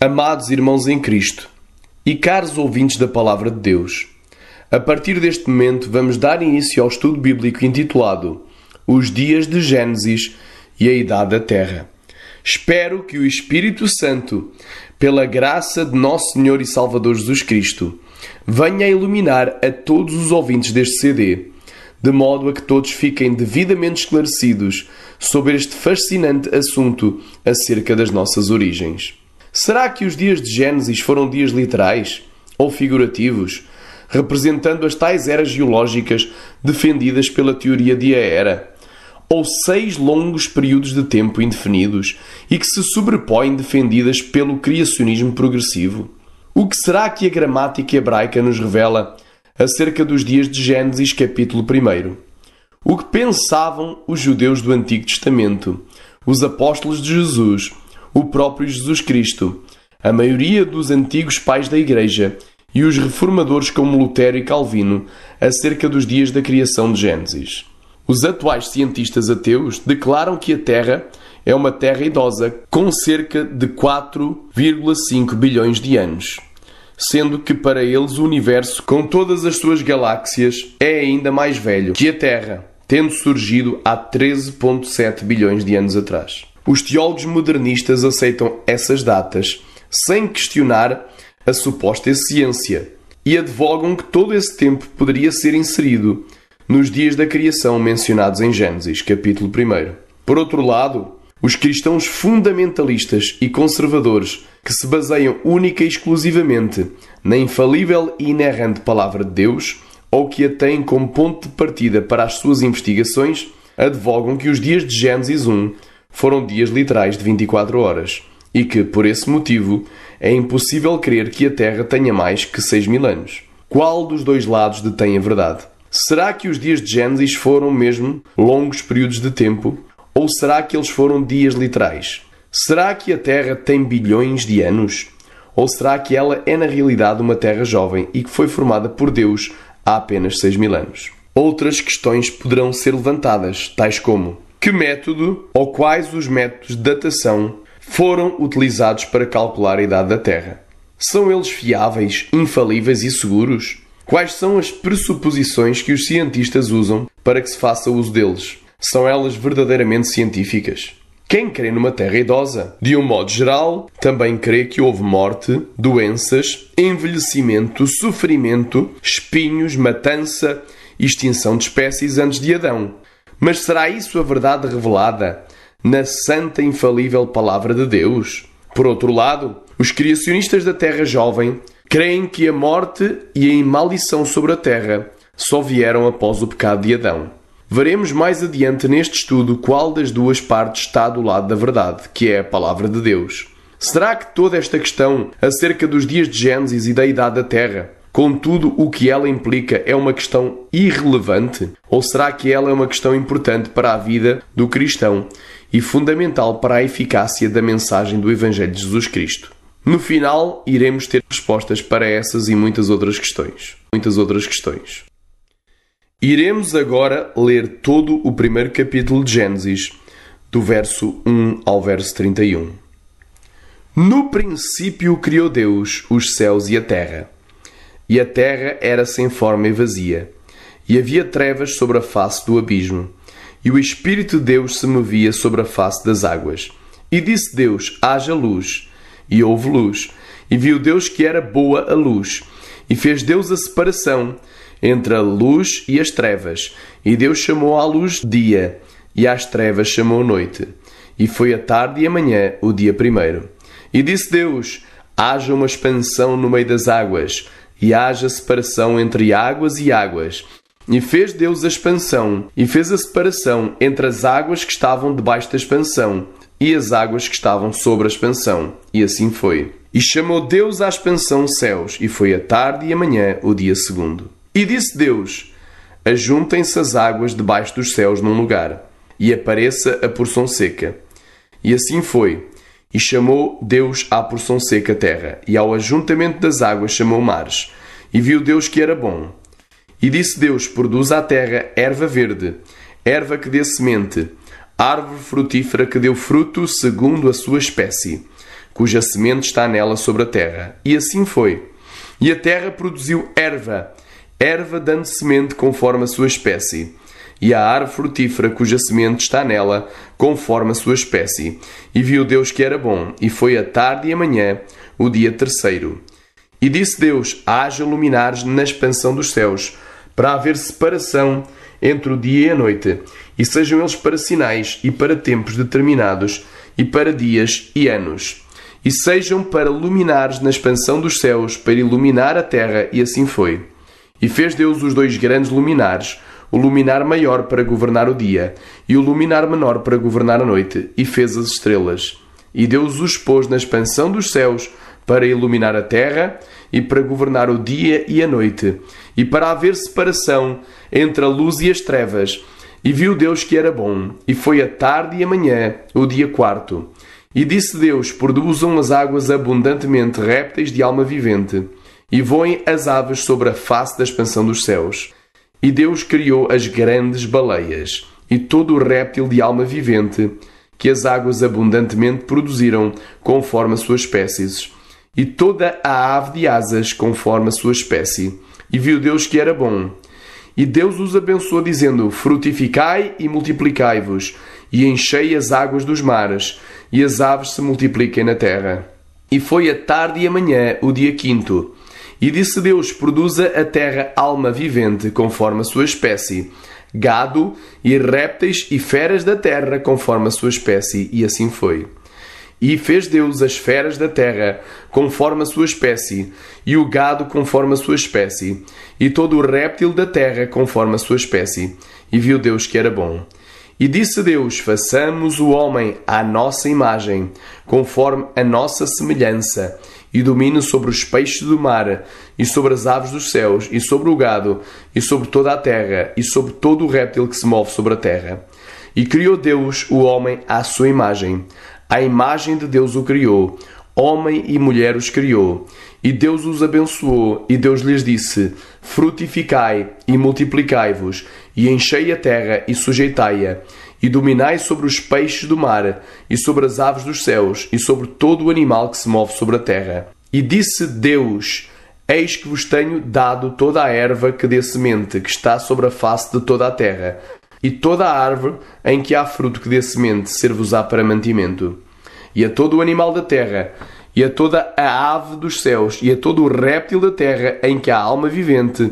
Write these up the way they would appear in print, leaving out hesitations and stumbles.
Amados irmãos em Cristo e caros ouvintes da Palavra de Deus, a partir deste momento vamos dar início ao estudo bíblico intitulado Os Dias de Gênesis e a Idade da Terra. Espero que o Espírito Santo, pela graça de Nosso Senhor e Salvador Jesus Cristo, venha a iluminar a todos os ouvintes deste CD, de modo a que todos fiquem devidamente esclarecidos sobre este fascinante assunto acerca das nossas origens. Será que os dias de Gênesis foram dias literais ou figurativos, representando as tais eras geológicas defendidas pela teoria de Era, ou 6 longos períodos de tempo indefinidos e que se sobrepõem defendidas pelo criacionismo progressivo? O que será que a gramática hebraica nos revela acerca dos dias de Gênesis capítulo 1? O que pensavam os judeus do Antigo Testamento, os apóstolos de Jesus, o próprio Jesus Cristo, a maioria dos antigos pais da Igreja e os reformadores como Lutero e Calvino acerca dos dias da criação de Gênesis? Os atuais cientistas ateus declaram que a Terra é uma Terra idosa com cerca de 4,5 bilhões de anos, sendo que para eles o universo, com todas as suas galáxias, é ainda mais velho que a Terra, tendo surgido há 13,7 bilhões de anos atrás. Os teólogos modernistas aceitam essas datas sem questionar a suposta ciência e advogam que todo esse tempo poderia ser inserido nos dias da criação mencionados em Gênesis, capítulo 1. Por outro lado, os cristãos fundamentalistas e conservadores que se baseiam única e exclusivamente na infalível e inerrante Palavra de Deus, ou que a têm como ponto de partida para as suas investigações, advogam que os dias de Gênesis 1 foram dias literais de 24 horas e que, por esse motivo, é impossível crer que a Terra tenha mais que 6.000 anos. Qual dos dois lados detém a verdade? Será que os dias de Gênesis foram mesmo longos períodos de tempo? Ou será que eles foram dias literais? Será que a Terra tem bilhões de anos? Ou será que ela é na realidade uma Terra jovem e que foi formada por Deus há apenas 6.000 anos? Outras questões poderão ser levantadas, tais como: que método ou quais os métodos de datação foram utilizados para calcular a idade da Terra? São eles fiáveis, infalíveis e seguros? Quais são as pressuposições que os cientistas usam para que se faça uso deles? São elas verdadeiramente científicas? Quem crê numa Terra idosa, de um modo geral, também crê que houve morte, doenças, envelhecimento, sofrimento, espinhos, matança e extinção de espécies antes de Adão. Mas será isso a verdade revelada na santa e infalível Palavra de Deus? Por outro lado, os criacionistas da Terra jovem creem que a morte e a imalição sobre a Terra só vieram após o pecado de Adão. Veremos mais adiante neste estudo qual das duas partes está do lado da verdade, que é a Palavra de Deus. Será que toda esta questão acerca dos dias de Gênesis e da idade da Terra, com tudo o que ela implica, é uma questão irrelevante? Ou será que ela é uma questão importante para a vida do cristão e fundamental para a eficácia da mensagem do Evangelho de Jesus Cristo? No final, iremos ter respostas para essas e muitas outras questões. Iremos agora ler todo o primeiro capítulo de Gênesis, do verso 1 ao verso 31. No princípio criou Deus os céus e a terra era sem forma e vazia, e havia trevas sobre a face do abismo, e o Espírito de Deus se movia sobre a face das águas. E disse Deus: haja luz, e houve luz. E viu Deus que era boa a luz, e fez Deus a separação entre a luz e as trevas. E Deus chamou à luz dia, e às trevas chamou noite. E foi a tarde e a manhã o dia primeiro. E disse Deus: haja uma expansão no meio das águas, e haja separação entre águas e águas. E fez Deus a expansão, e fez a separação entre as águas que estavam debaixo da expansão, e as águas que estavam sobre a expansão. E assim foi. E chamou Deus à expansão céus, e foi a tarde e a manhã o dia segundo. E disse Deus: ajuntem-se as águas debaixo dos céus num lugar, e apareça a porção seca. E assim foi. E chamou Deus à porção seca terra, e ao ajuntamento das águas chamou mares. E viu Deus que era bom. E disse Deus: produza a terra erva verde, erva que dê semente, árvore frutífera que deu fruto segundo a sua espécie, cuja semente está nela sobre a terra. E assim foi. E a terra produziu erva dando semente conforme a sua espécie, e a árvore frutífera cuja semente está nela, conforme a sua espécie. E viu Deus que era bom, e foi a tarde e a manhã, o dia terceiro. E disse Deus: haja luminares na expansão dos céus, para haver separação entre o dia e a noite, e sejam eles para sinais e para tempos determinados, e para dias e anos. E sejam para luminares na expansão dos céus, para iluminar a terra, e assim foi. E fez Deus os dois grandes luminares, o luminar maior para governar o dia, e o luminar menor para governar a noite, e fez as estrelas. E Deus os pôs na expansão dos céus, para iluminar a terra, e para governar o dia e a noite, e para haver separação entre a luz e as trevas. E viu Deus que era bom, e foi a tarde e a manhã, o dia quarto. E disse Deus: produzam as águas abundantemente répteis de alma vivente, e voem as aves sobre a face da expansão dos céus. E Deus criou as grandes baleias, e todo o réptil de alma vivente, que as águas abundantemente produziram, conforme as suas espécies, e toda a ave de asas, conforme a sua espécie. E viu Deus que era bom. E Deus os abençoou, dizendo: frutificai e multiplicai-vos, e enchei as águas dos mares, e as aves se multipliquem na terra. E foi a tarde e a manhã, o dia quinto. E disse Deus: produza a terra alma vivente, conforme a sua espécie, gado e répteis e feras da terra, conforme a sua espécie. E assim foi. E fez Deus as feras da terra, conforme a sua espécie, e o gado conforme a sua espécie, e todo o réptil da terra conforme a sua espécie. E viu Deus que era bom. E disse Deus: façamos o homem à nossa imagem, conforme a nossa semelhança, e domine sobre os peixes do mar, e sobre as aves dos céus, e sobre o gado, e sobre toda a terra, e sobre todo o réptil que se move sobre a terra. E criou Deus o homem à sua imagem. À imagem de Deus o criou, homem e mulher os criou. E Deus os abençoou, e Deus lhes disse: frutificai e multiplicai-vos, e enchei a terra e sujeitai-a, e dominai sobre os peixes do mar, e sobre as aves dos céus, e sobre todo o animal que se move sobre a terra. E disse Deus: eis que vos tenho dado toda a erva que dê semente, que está sobre a face de toda a terra, e toda a árvore em que há fruto que dê semente, ser-vos-á para mantimento. E a todo o animal da terra, e a toda a ave dos céus, e a todo o réptil da terra em que há alma vivente,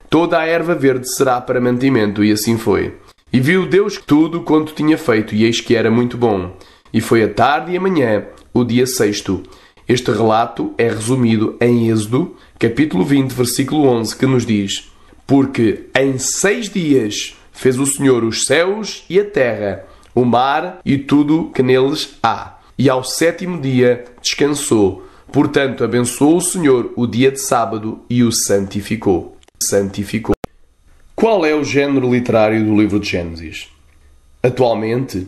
toda a erva verde será para mantimento. E assim foi. E viu Deus tudo quanto tinha feito, e eis que era muito bom. E foi a tarde e a manhã, o dia sexto. Este relato é resumido em Êxodo, capítulo 20, versículo 11, que nos diz: porque em 6 dias fez o Senhor os céus e a terra, o mar e tudo que neles há. E ao 7º dia descansou. Portanto, abençoou o Senhor o dia de sábado e o santificou. Qual é o género literário do livro de Gênesis? Atualmente,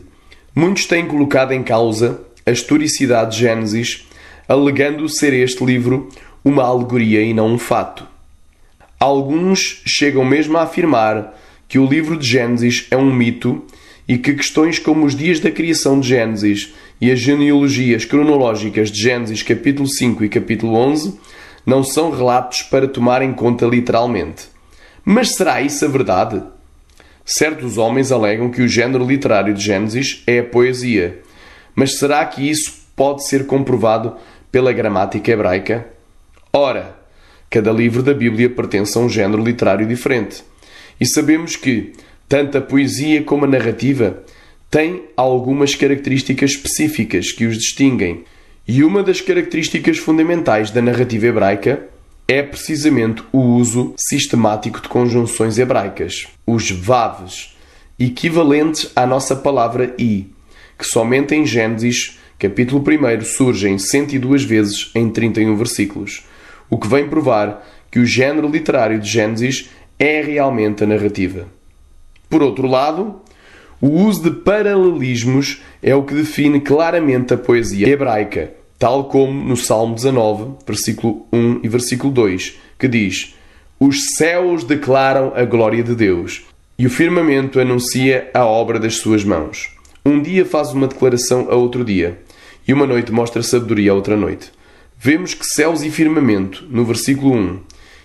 muitos têm colocado em causa a historicidade de Gênesis, alegando ser este livro uma alegoria e não um fato. Alguns chegam mesmo a afirmar que o livro de Gênesis é um mito e que questões como os dias da criação de Gênesis e as genealogias cronológicas de Gênesis capítulo 5 e capítulo 11 não são relatos para tomar em conta literalmente. Mas será isso a verdade? Certos homens alegam que o género literário de Gênesis é a poesia. Mas será que isso pode ser comprovado pela gramática hebraica? Ora, cada livro da Bíblia pertence a um género literário diferente. E sabemos que tanto a poesia como a narrativa têm algumas características específicas que os distinguem. E uma das características fundamentais da narrativa hebraica é precisamente o uso sistemático de conjunções hebraicas, os vavs, equivalentes à nossa palavra i, que somente em Gênesis, capítulo 1, surgem 102 vezes em 31 versículos, o que vem provar que o género literário de Gênesis é realmente a narrativa. Por outro lado, o uso de paralelismos é o que define claramente a poesia hebraica, tal como no Salmo 19, versículo 1 e versículo 2, que diz: os céus declaram a glória de Deus, e o firmamento anuncia a obra das suas mãos. Um dia faz uma declaração a outro dia, e uma noite mostra sabedoria a outra noite. Vemos que céus e firmamento, no versículo 1,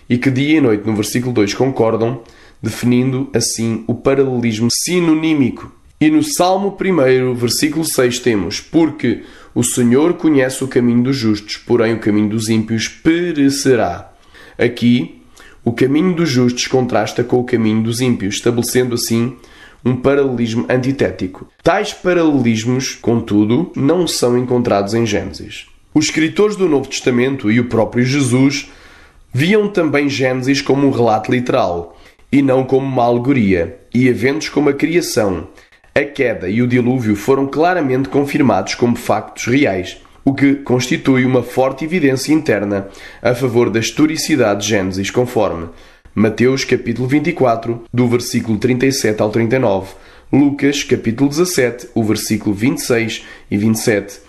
e que dia e noite, no versículo 2, concordam, definindo assim o paralelismo sinonímico. E no Salmo 1, versículo 6, temos: porque o Senhor conhece o caminho dos justos, porém o caminho dos ímpios perecerá. Aqui, o caminho dos justos contrasta com o caminho dos ímpios, estabelecendo assim um paralelismo antitético. Tais paralelismos, contudo, não são encontrados em Gênesis. Os escritores do Novo Testamento e o próprio Jesus viam também Gênesis como um relato literal e não como uma alegoria, e eventos como a criação, a queda e o dilúvio foram claramente confirmados como factos reais, o que constitui uma forte evidência interna a favor da historicidade de Gênesis, conforme Mateus capítulo 24, do versículo 37 ao 39, Lucas capítulo 17, o versículo 26 e 27,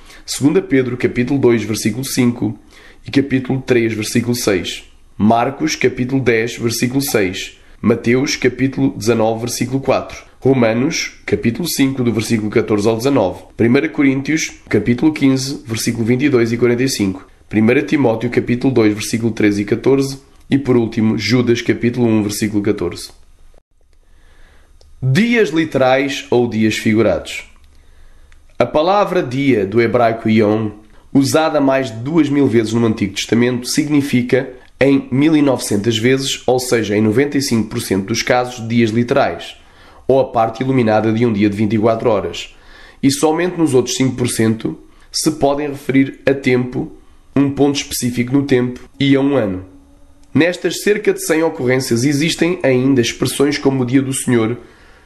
2 Pedro capítulo 2, versículo 5 e capítulo 3, versículo 6, Marcos capítulo 10, versículo 6, Mateus capítulo 19, versículo 4, Romanos capítulo 5, do versículo 14 ao 19, 1 Coríntios capítulo 15, versículo 22 e 45, 1 Timóteo capítulo 2, versículo 13 e 14 e, por último, Judas capítulo 1, versículo 14. Dias literais ou dias figurados. A palavra dia, do hebraico yom, usada mais de 2000 vezes no Antigo Testamento, significa em 1900 vezes, ou seja, em 95% dos casos, dias literais, ou a parte iluminada de um dia de 24 horas. E somente nos outros 5% se podem referir a tempo, um ponto específico no tempo, e a um ano. Nestas cerca de 100 ocorrências existem ainda expressões como o Dia do Senhor,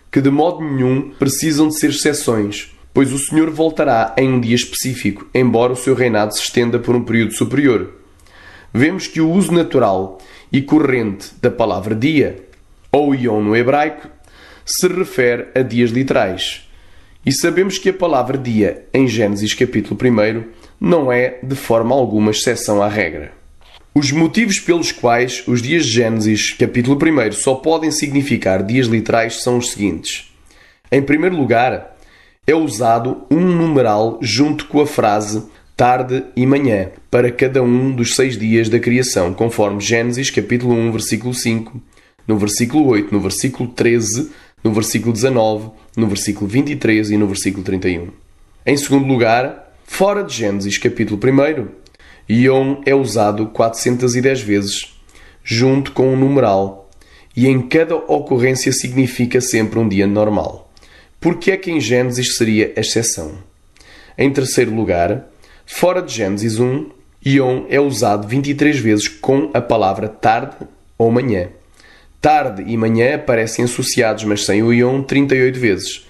que de modo nenhum precisam de ser exceções, pois o Senhor voltará em um dia específico, embora o seu reinado se estenda por um período superior. Vemos que o uso natural e corrente da palavra dia, ou yom no hebraico, se refere a dias literais. E sabemos que a palavra dia, em Gênesis capítulo 1, não é de forma alguma exceção à regra. Os motivos pelos quais os dias de Gênesis capítulo 1 só podem significar dias literais são os seguintes. Em primeiro lugar, é usado um numeral junto com a frase tarde e manhã para cada um dos 6 dias da criação, conforme Gênesis capítulo 1, versículo 5, no versículo 8, no versículo 13, no versículo 19, no versículo 23 e no versículo 31. Em segundo lugar, fora de Gênesis capítulo 1, Yom é usado 410 vezes, junto com um numeral, e em cada ocorrência significa sempre um dia normal. Por que é que em Gênesis seria a exceção? Em terceiro lugar, fora de Gênesis 1, Yom é usado 23 vezes com a palavra tarde ou manhã. Tarde e manhã aparecem associados, mas sem o Yom, 38 vezes.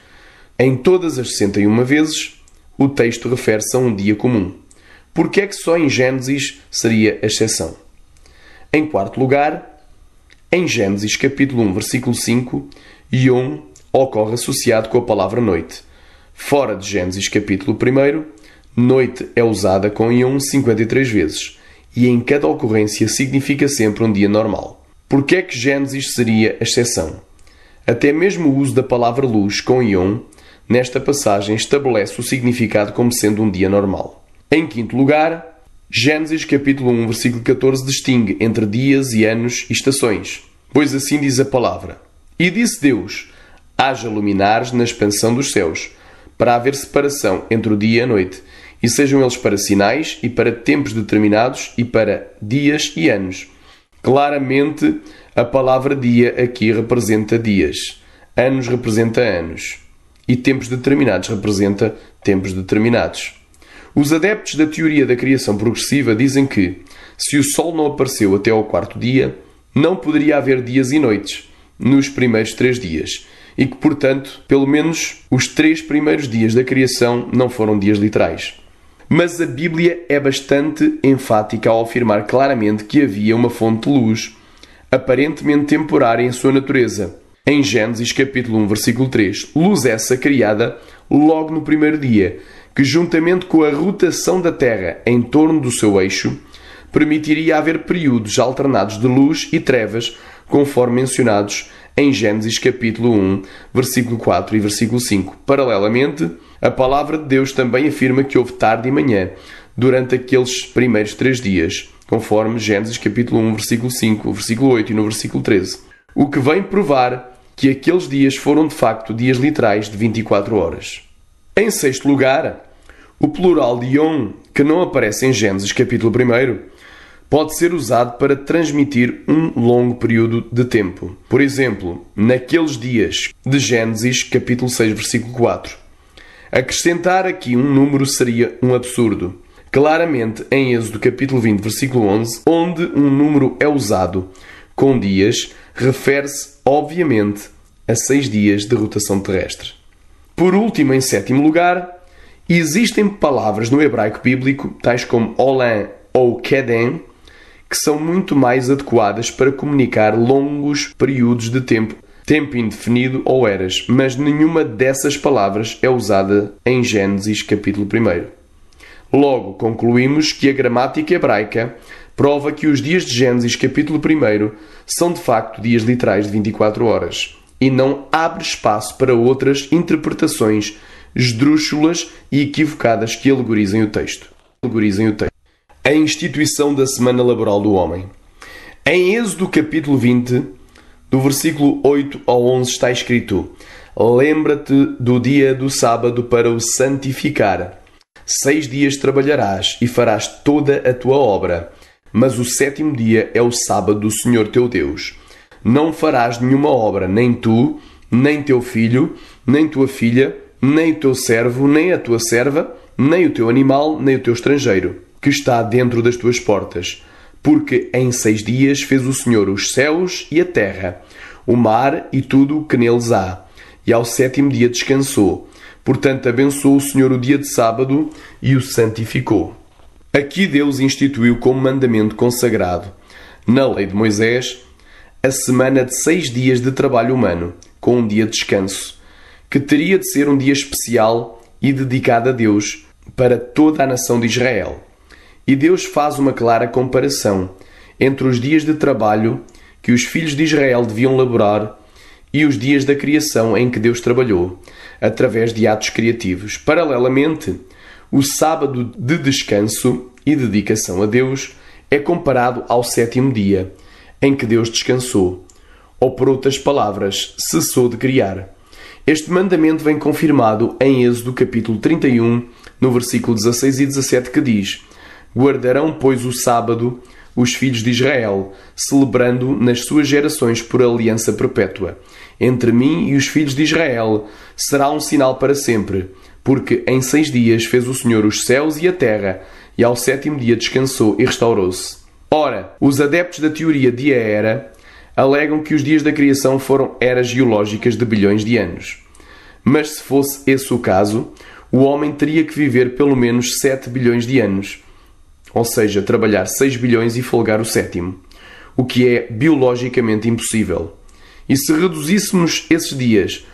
Em todas as 61 vezes, o texto refere-se a um dia comum. Por que é que só em Gênesis seria a exceção? Em quarto lugar, em Gênesis capítulo 1, versículo 5, Yom ocorre associado com a palavra noite. Fora de Gênesis capítulo 1, noite é usada com Yom 53 vezes, e em cada ocorrência significa sempre um dia normal. Por que é que Gênesis seria a exceção? Até mesmo o uso da palavra luz com Yom, nesta passagem, estabelece o significado como sendo um dia normal. Em quinto lugar, Gênesis capítulo 1, versículo 14 distingue entre dias e anos e estações, pois assim diz a palavra: E disse Deus, haja luminares na expansão dos céus, para haver separação entre o dia e a noite, e sejam eles para sinais e para tempos determinados e para dias e anos. Claramente, a palavra dia aqui representa dias, anos representa anos, e tempos determinados representa tempos determinados. Os adeptos da teoria da criação progressiva dizem que, se o Sol não apareceu até ao quarto dia, não poderia haver dias e noites nos primeiros 3 dias, e que, portanto, pelo menos os 3 primeiros dias da criação não foram dias literais. Mas a Bíblia é bastante enfática ao afirmar claramente que havia uma fonte de luz, aparentemente temporária em sua natureza. Em Gênesis capítulo 1, versículo 3, luz essa criada logo no primeiro dia, que juntamente com a rotação da Terra em torno do seu eixo, permitiria haver períodos alternados de luz e trevas, conforme mencionados em Gênesis capítulo 1, versículo 4 e versículo 5. Paralelamente, a palavra de Deus também afirma que houve tarde e manhã durante aqueles primeiros 3 dias, conforme Gênesis capítulo 1, versículo 5, versículo 8 e no versículo 13. O que vem provar que aqueles dias foram de facto dias literais de 24 horas. Em sexto lugar, o plural de Yom, que não aparece em Gênesis capítulo 1, pode ser usado para transmitir um longo período de tempo. Por exemplo, naqueles dias de Gênesis capítulo 6, versículo 4. Acrescentar aqui um número seria um absurdo. Claramente, em Êxodo capítulo 20, versículo 11, onde um número é usado com dias, refere-se, obviamente, a 6 dias de rotação terrestre. Por último, em sétimo lugar, existem palavras no hebraico bíblico, tais como Olam ou Kedem, que são muito mais adequadas para comunicar longos períodos de tempo indefinido ou eras, mas nenhuma dessas palavras é usada em Gênesis capítulo 1. Logo, concluímos que a gramática hebraica prova que os dias de Gênesis capítulo 1 são de facto dias literais de 24 horas e não abre espaço para outras interpretações esdrúxulas e equivocadas que alegorizem o texto. A instituição da semana laboral do homem. Em Êxodo capítulo 20, do versículo 8 ao 11 está escrito: Lembra-te do dia do sábado para o santificar. 6 dias trabalharás e farás toda a tua obra, mas o 7º dia é o sábado do Senhor teu Deus. Não farás nenhuma obra, nem tu, nem teu filho, nem tua filha, nem o teu servo, nem a tua serva, nem o teu animal, nem o teu estrangeiro, que está dentro das tuas portas. Porque em 6 dias fez o Senhor os céus e a terra, o mar e tudo o que neles há. E ao 7º dia descansou. Portanto, abençoou o Senhor o dia de sábado e o santificou. Aqui Deus instituiu como mandamento consagrado, na lei de Moisés, a semana de 6 dias de trabalho humano, com um dia de descanso, que teria de ser um dia especial e dedicado a Deus para toda a nação de Israel. E Deus faz uma clara comparação entre os dias de trabalho que os filhos de Israel deviam laborar e os dias da criação em que Deus trabalhou, através de atos criativos. Paralelamente, o sábado de descanso e dedicação a Deus é comparado ao 7º dia, em que Deus descansou, ou por outras palavras, cessou de criar. Este mandamento vem confirmado em Êxodo capítulo 31, no versículo 16 e 17, que diz: Guardarão, pois, o sábado os filhos de Israel, celebrando nas suas gerações por aliança perpétua. Entre mim e os filhos de Israel será um sinal para sempre, porque em 6 dias fez o Senhor os céus e a terra, e ao 7º dia descansou e restaurou-se. Ora, os adeptos da teoria de era alegam que os dias da criação foram eras geológicas de bilhões de anos. Mas se fosse esse o caso, o homem teria que viver pelo menos 7 bilhões de anos, ou seja, trabalhar 6 bilhões e folgar o 7º, o que é biologicamente impossível. E se reduzíssemos esses dias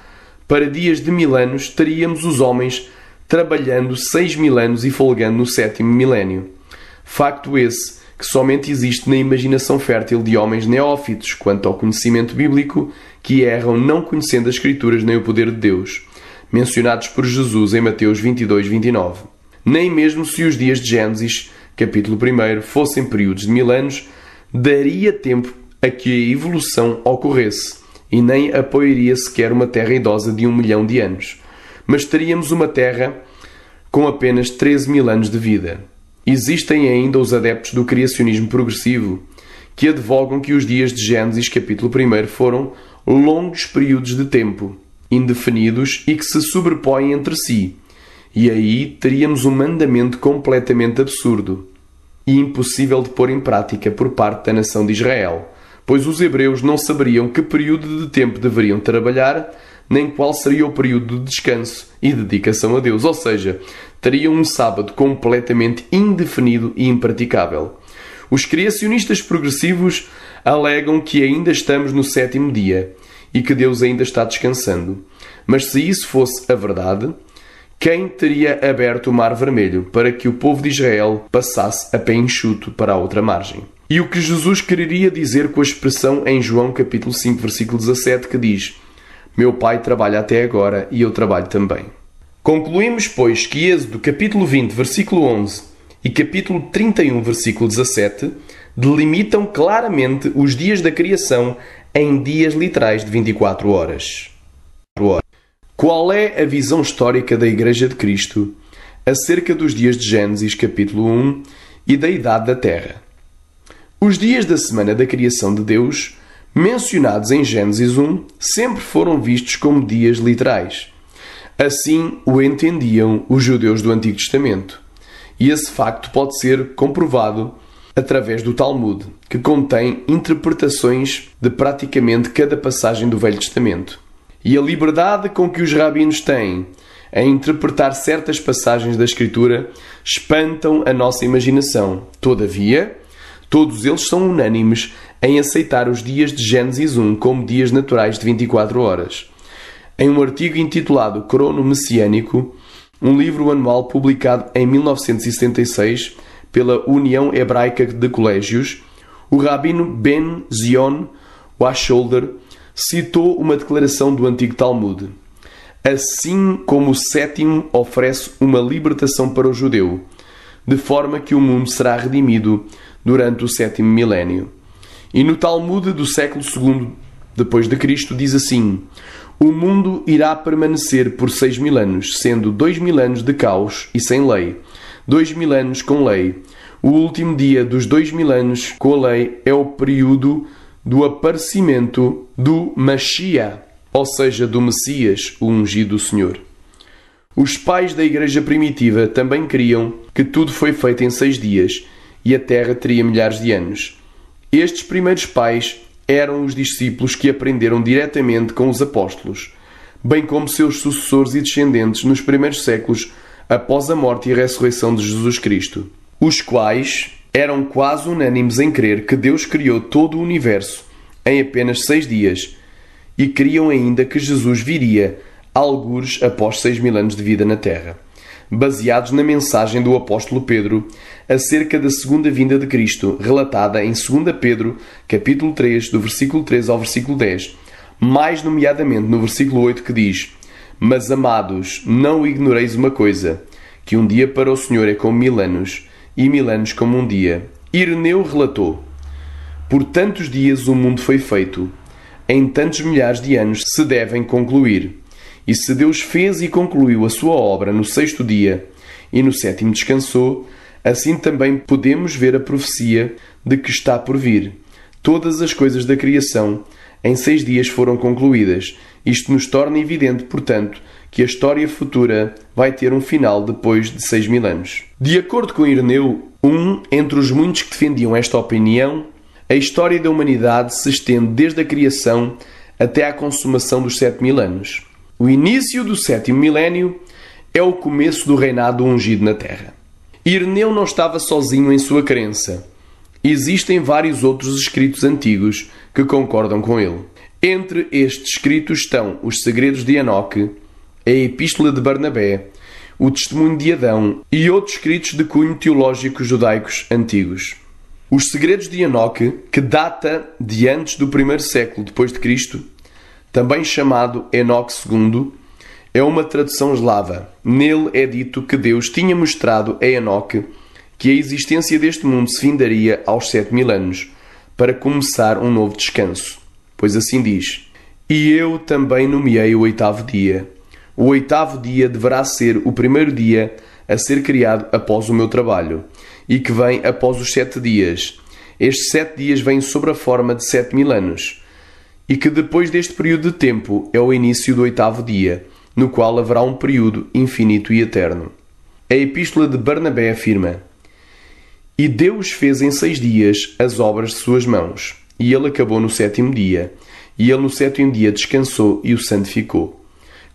para dias de 1000 anos, teríamos os homens trabalhando 6.000 anos e folgando no 7º milénio. Facto esse que somente existe na imaginação fértil de homens neófitos quanto ao conhecimento bíblico, que erram não conhecendo as Escrituras nem o poder de Deus, mencionados por Jesus em Mateus 22, 29. Nem mesmo se os dias de Gênesis, capítulo 1, fossem períodos de 1000 anos, daria tempo a que a evolução ocorresse, e nem apoiaria sequer uma terra idosa de 1 milhão de anos. Mas teríamos uma terra com apenas 13.000 anos de vida. Existem ainda os adeptos do criacionismo progressivo, que advogam que os dias de Gênesis capítulo 1 foram longos períodos de tempo, indefinidos e que se sobrepõem entre si. E aí teríamos um mandamento completamente absurdo e impossível de pôr em prática por parte da nação de Israel, pois os hebreus não saberiam que período de tempo deveriam trabalhar, nem qual seria o período de descanso e dedicação a Deus, ou seja, teriam um sábado completamente indefinido e impraticável. Os criacionistas progressivos alegam que ainda estamos no 7º dia e que Deus ainda está descansando. Mas se isso fosse a verdade, quem teria aberto o Mar Vermelho para que o povo de Israel passasse a pé enxuto para a outra margem? E o que Jesus quereria dizer com a expressão em João capítulo 5, versículo 17, que diz: Meu Pai trabalha até agora e eu trabalho também. Concluímos, pois, que Êxodo capítulo 20, versículo 11 e capítulo 31, versículo 17 delimitam claramente os dias da criação em dias literais de 24 horas. Qual é a visão histórica da Igreja de Cristo acerca dos dias de Gênesis capítulo 1 e da idade da Terra? Os dias da semana da criação de Deus, mencionados em Gênesis 1, sempre foram vistos como dias literais. Assim o entendiam os judeus do Antigo Testamento. E esse facto pode ser comprovado através do Talmud, que contém interpretações de praticamente cada passagem do Velho Testamento. E a liberdade com que os rabinos têm em interpretar certas passagens da Escritura espantam a nossa imaginação. Todavia, todos eles são unânimes em aceitar os dias de Gênesis 1 como dias naturais de 24 horas. Em um artigo intitulado Crono Messiânico, um livro anual publicado em 1976 pela União Hebraica de Colégios, o rabino Ben Zion Wacholder citou uma declaração do antigo Talmud. Assim como o sétimo oferece uma libertação para o judeu, de forma que o mundo será redimido durante o sétimo milénio. E no Talmud do século II depois de Cristo diz assim: o mundo irá permanecer por 6.000 anos, sendo 2.000 anos de caos e sem lei, 2.000 anos com lei. O último dia dos 2.000 anos com a lei é o período do aparecimento do Mashiach, ou seja, do Messias, o ungido do Senhor. Os pais da igreja primitiva também criam que tudo foi feito em 6 dias e a terra teria milhares de anos. Estes primeiros pais eram os discípulos que aprenderam diretamente com os apóstolos, bem como seus sucessores e descendentes nos primeiros séculos após a morte e a ressurreição de Jesus Cristo, os quais eram quase unânimes em crer que Deus criou todo o universo em apenas 6 dias e criam ainda que Jesus viria algures após 6.000 anos de vida na Terra, baseados na mensagem do apóstolo Pedro acerca da segunda vinda de Cristo, relatada em 2 Pedro, capítulo 3, do versículo 3 ao versículo 10, mais nomeadamente no versículo 8 que diz: Mas, amados, não ignoreis uma coisa, que um dia para o Senhor é como 1.000 anos, e 1.000 anos como um dia. Ireneu relatou: Por tantos dias o mundo foi feito, em tantos milhares de anos se devem concluir. E se Deus fez e concluiu a sua obra no 6º dia, e no 7º descansou, assim também podemos ver a profecia de que está por vir. Todas as coisas da criação em 6 dias foram concluídas. Isto nos torna evidente, portanto, que a história futura vai ter um final depois de 6.000 anos. De acordo com Ireneu, entre os muitos que defendiam esta opinião, a história da humanidade se estende desde a criação até à consumação dos 7.000 anos. O início do 7º milénio é o começo do reinado ungido na Terra. Ireneu não estava sozinho em sua crença. Existem vários outros escritos antigos que concordam com ele. Entre estes escritos estão os Segredos de Enoque, a Epístola de Barnabé, o Testemunho de Adão e outros escritos de cunho teológico judaicos antigos. Os Segredos de Enoque, que data de antes do 1º século depois de Cristo, também chamado Enoque II, é uma tradução eslava. Nele é dito que Deus tinha mostrado a Enoque que a existência deste mundo se findaria aos 7.000 anos, para começar um novo descanso. Pois assim diz: E eu também nomeei o 8º dia. O 8º dia deverá ser o primeiro dia a ser criado após o meu trabalho, e que vem após os 7 dias. Estes 7 dias vêm sob a forma de 7.000 anos. E que depois deste período de tempo é o início do 8º dia, no qual haverá um período infinito e eterno. A Epístola de Barnabé afirma: E Deus fez em 6 dias as obras de suas mãos, e ele acabou no 7º dia, e ele no 7º dia descansou e o santificou.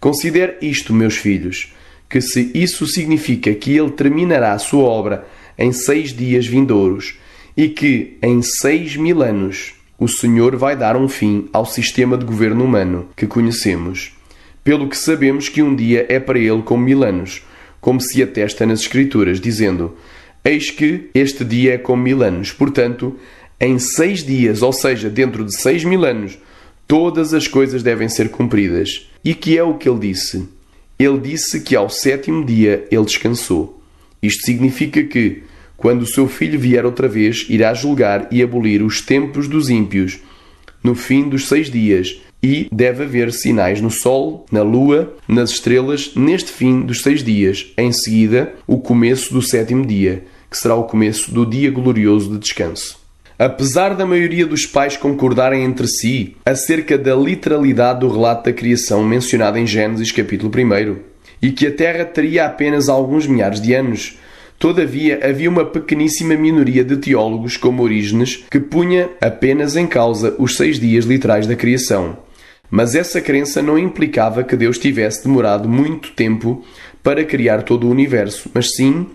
Considere isto, meus filhos, que se isso significa que ele terminará a sua obra em 6 dias vindouros, e que em 6.000 anos o Senhor vai dar um fim ao sistema de governo humano que conhecemos, pelo que sabemos que um dia é para ele como 1.000 anos, como se atesta nas Escrituras, dizendo: Eis que este dia é como 1.000 anos. Portanto, Em 6 dias, ou seja, dentro de 6.000 anos, todas as coisas devem ser cumpridas. E que é o que ele disse? Ele disse que ao 7º dia ele descansou. Isto significa que, quando o seu filho vier outra vez, irá julgar e abolir os tempos dos ímpios no fim dos 6 dias, e deve haver sinais no sol, na lua, nas estrelas, neste fim dos 6 dias. Em seguida, o começo do 7º dia, que será o começo do dia glorioso de descanso. Apesar da maioria dos pais concordarem entre si acerca da literalidade do relato da criação mencionado em Gênesis capítulo 1, e que a Terra teria apenas alguns milhares de anos, todavia havia uma pequeníssima minoria de teólogos como Orígenes que punha apenas em causa os 6 dias literais da criação. Mas essa crença não implicava que Deus tivesse demorado muito tempo para criar todo o universo, mas sim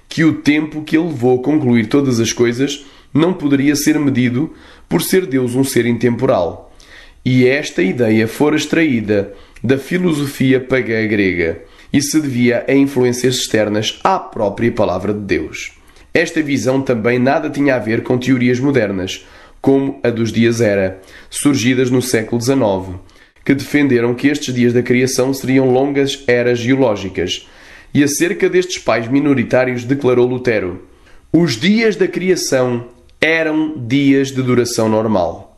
que o tempo que ele levou a concluir todas as coisas não poderia ser medido por ser Deus um ser intemporal. E esta ideia fora extraída da filosofia pagã grega e se devia a influências externas à própria palavra de Deus. Esta visão também nada tinha a ver com teorias modernas, como a dos dias Era, surgidas no século XIX, que defenderam que estes dias da criação seriam longas eras geológicas. E acerca destes pais minoritários declarou Lutero: os dias da criação eram dias de duração normal.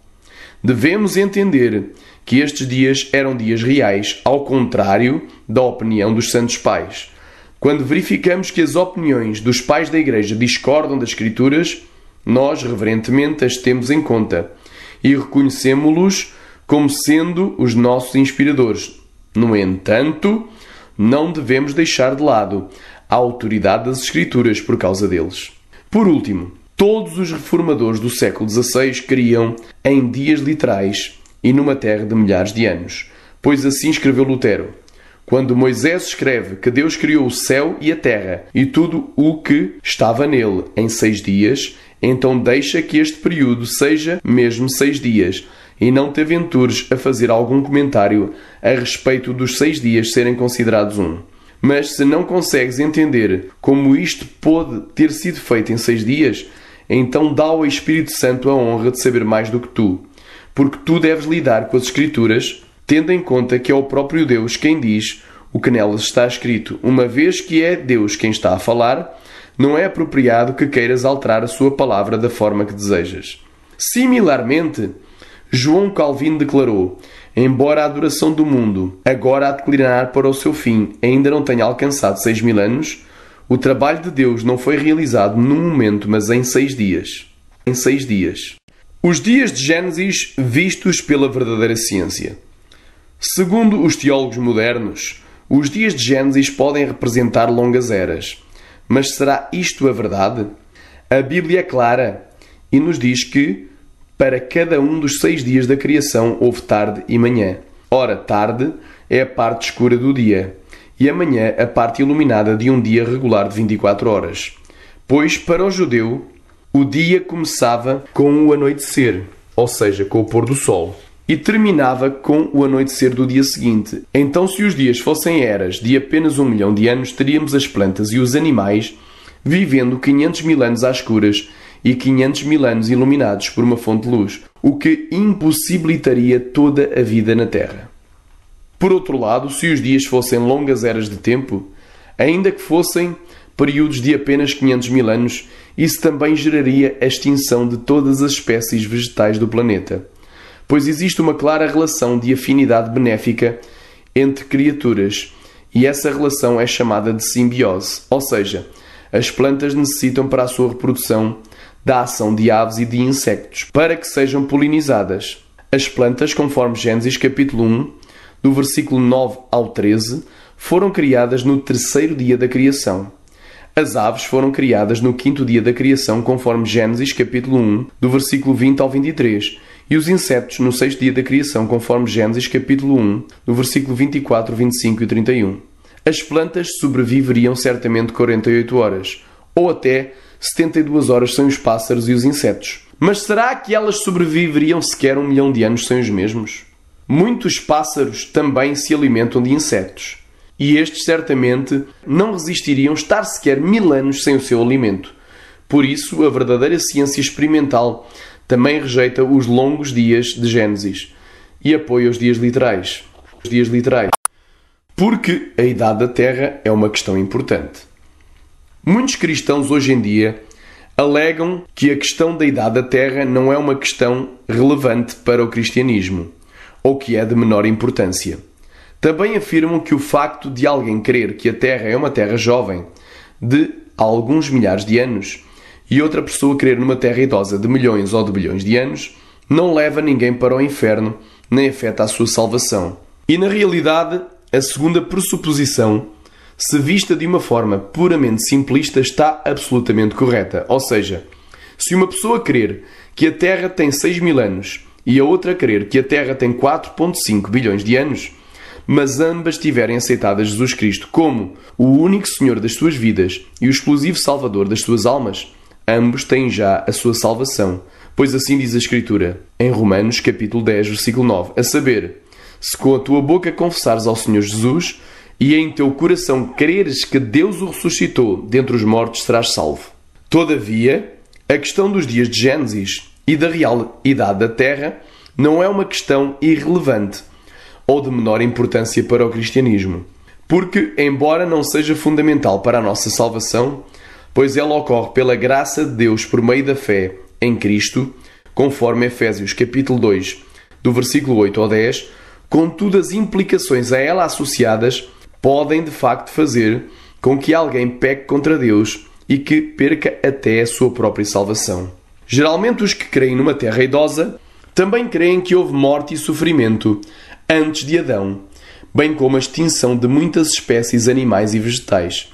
Devemos entender que estes dias eram dias reais, ao contrário da opinião dos santos pais. Quando verificamos que as opiniões dos pais da Igreja discordam das Escrituras, nós, reverentemente, as temos em conta e reconhecemos-los como sendo os nossos inspiradores. No entanto, não devemos deixar de lado a autoridade das Escrituras por causa deles. Por último, todos os reformadores do século XVI criam em dias literais e numa terra de milhares de anos, pois assim escreveu Lutero: quando Moisés escreve que Deus criou o céu e a terra e tudo o que estava nele em 6 dias, então deixa que este período seja mesmo 6 dias, e não te aventures a fazer algum comentário a respeito dos 6 dias serem considerados um. Mas se não consegues entender como isto pôde ter sido feito em 6 dias, então dá ao Espírito Santo a honra de saber mais do que tu, porque tu deves lidar com as Escrituras, tendo em conta que é o próprio Deus quem diz o que nelas está escrito. Uma vez que é Deus quem está a falar, não é apropriado que queiras alterar a sua palavra da forma que desejas. Similarmente, João Calvino declarou: embora a adoração do mundo agora a declinar para o seu fim ainda não tenha alcançado 6.000 anos, o trabalho de Deus não foi realizado num momento, mas em 6 dias. Em 6 dias. Os dias de Gênesis vistos pela verdadeira ciência. Segundo os teólogos modernos, os dias de Gênesis podem representar longas eras. Mas será isto a verdade? A Bíblia é clara e nos diz que para cada um dos 6 dias da criação houve tarde e manhã. Ora, tarde é a parte escura do dia, e amanhã a parte iluminada de um dia regular de 24 horas. Pois, para o judeu, o dia começava com o anoitecer, ou seja, com o pôr do sol, e terminava com o anoitecer do dia seguinte. Então, se os dias fossem eras de apenas 1 milhão de anos, teríamos as plantas e os animais vivendo 500.000 anos às escuras e 500.000 anos iluminados por uma fonte de luz, o que impossibilitaria toda a vida na Terra. Por outro lado, se os dias fossem longas eras de tempo, ainda que fossem períodos de apenas 500.000 anos, isso também geraria a extinção de todas as espécies vegetais do planeta, pois existe uma clara relação de afinidade benéfica entre criaturas, e essa relação é chamada de simbiose, ou seja, as plantas necessitam para a sua reprodução da ação de aves e de insectos, para que sejam polinizadas. As plantas, conforme Gênesis capítulo 1, do versículo 9 ao 13, foram criadas no 3º dia da criação. As aves foram criadas no 5º dia da criação, conforme Gênesis capítulo 1, do versículo 20 ao 23, e os insetos no 6º dia da criação, conforme Gênesis capítulo 1, do versículo 24, 25 e 31. As plantas sobreviveriam certamente 48 horas, ou até 72 horas sem os pássaros e os insetos. Mas será que elas sobreviveriam sequer 1 milhão de anos sem os mesmos? Muitos pássaros também se alimentam de insetos, e estes certamente não resistiriam estar sequer 1000 anos sem o seu alimento. Por isso, a verdadeira ciência experimental também rejeita os longos dias de Gênesis e apoia os dias literais. Porque a idade da Terra é uma questão importante. Muitos cristãos hoje em dia alegam que a questão da idade da Terra não é uma questão relevante para o cristianismo, ou que é de menor importância. Também afirmam que o facto de alguém crer que a Terra é uma Terra jovem, de alguns milhares de anos, e outra pessoa crer numa Terra idosa de milhões ou de bilhões de anos, não leva ninguém para o inferno, nem afeta a sua salvação. E na realidade, a segunda pressuposição, se vista de uma forma puramente simplista, está absolutamente correta. Ou seja, se uma pessoa crer que a Terra tem 6.000 anos e a outra crer que a Terra tem 4,5 bilhões de anos, mas ambas tiverem aceitado a Jesus Cristo como o único Senhor das suas vidas e o exclusivo Salvador das suas almas, ambos têm já a sua salvação. Pois assim diz a Escritura, em Romanos capítulo 10, versículo 9, a saber, se com a tua boca confessares ao Senhor Jesus e em teu coração creres que Deus o ressuscitou dentre os mortos, serás salvo. Todavia, a questão dos dias de Gênesis e da real idade da Terra não é uma questão irrelevante ou de menor importância para o cristianismo, porque, embora não seja fundamental para a nossa salvação, pois ela ocorre pela graça de Deus por meio da fé em Cristo, conforme Efésios capítulo 2, do versículo 8 ao 10, contudo as implicações a ela associadas podem de facto fazer com que alguém peque contra Deus e que perca até a sua própria salvação. Geralmente os que creem numa terra idosa também creem que houve morte e sofrimento antes de Adão, bem como a extinção de muitas espécies animais e vegetais,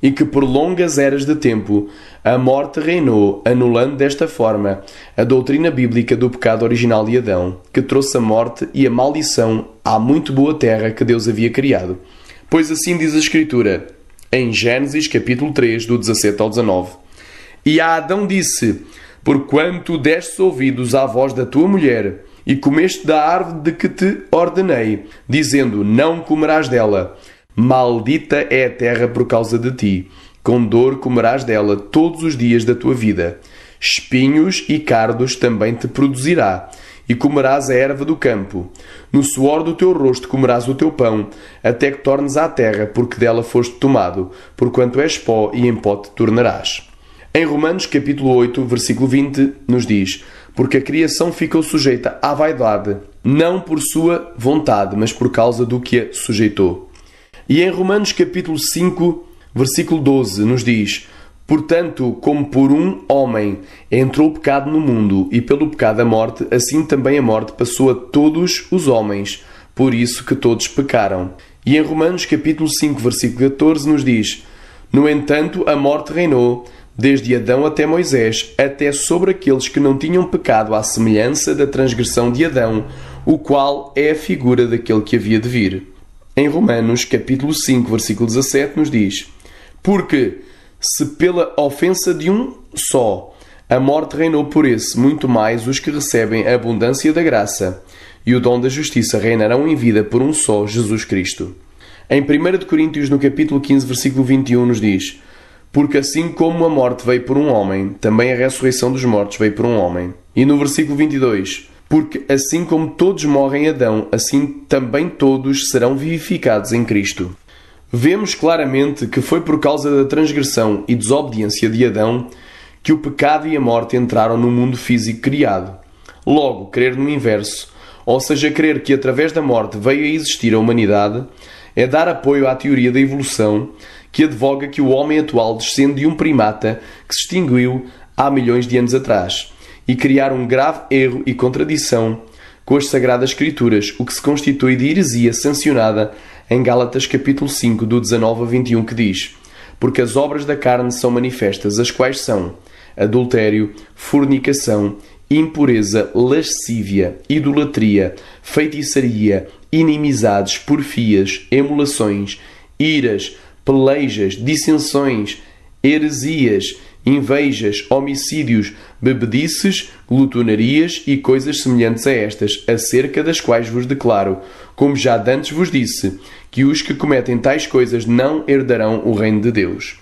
e que por longas eras de tempo a morte reinou, anulando desta forma a doutrina bíblica do pecado original de Adão, que trouxe a morte e a maldição à muito boa terra que Deus havia criado. Pois assim diz a Escritura, em Gênesis capítulo 3, do 17 ao 19. E a Adão disse, porquanto destes ouvidos à voz da tua mulher, e comeste da árvore de que te ordenei, dizendo, não comerás dela, maldita é a terra por causa de ti, com dor comerás dela todos os dias da tua vida. Espinhos e cardos também te produzirá, e comerás a erva do campo. No suor do teu rosto comerás o teu pão, até que tornes à terra, porque dela foste tomado, porquanto és pó e em pó te tornarás. Em Romanos capítulo 8, versículo 20, nos diz, porque a criação ficou sujeita à vaidade, não por sua vontade, mas por causa do que a sujeitou. E em Romanos capítulo 5, versículo 12, nos diz, portanto, como por um homem entrou o pecado no mundo, e pelo pecado a morte, assim também a morte passou a todos os homens, por isso que todos pecaram. E em Romanos capítulo 5, versículo 14, nos diz, no entanto, a morte reinou, desde Adão até Moisés, até sobre aqueles que não tinham pecado à semelhança da transgressão de Adão, o qual é a figura daquele que havia de vir. Em Romanos, capítulo 5, versículo 17, nos diz, porque, se pela ofensa de um só, a morte reinou por esse, muito mais os que recebem a abundância da graça, e o dom da justiça reinarão em vida por um só, Jesus Cristo. Em 1 Coríntios, no capítulo 15, versículo 21, nos diz, porque assim como a morte veio por um homem, também a ressurreição dos mortos veio por um homem. E no versículo 22, porque assim como todos morrem em Adão, assim também todos serão vivificados em Cristo. Vemos claramente que foi por causa da transgressão e desobediência de Adão que o pecado e a morte entraram no mundo físico criado. Logo, crer no inverso, ou seja, crer que através da morte veio a existir a humanidade, é dar apoio à teoria da evolução que advoga que o homem atual descende de um primata que se extinguiu há milhões de anos atrás e criar um grave erro e contradição com as Sagradas Escrituras, o que se constitui de heresia sancionada em Gálatas capítulo 5, do 19 a 21, que diz, porque as obras da carne são manifestas, as quais são adultério, fornicação, impureza, lascívia, idolatria, feitiçaria, inimizades, porfias, emulações, iras, pelejas, dissensões, heresias, invejas, homicídios, bebedices, glutonarias e coisas semelhantes a estas, acerca das quais vos declaro, como já dantes vos disse, que os que cometem tais coisas não herdarão o reino de Deus.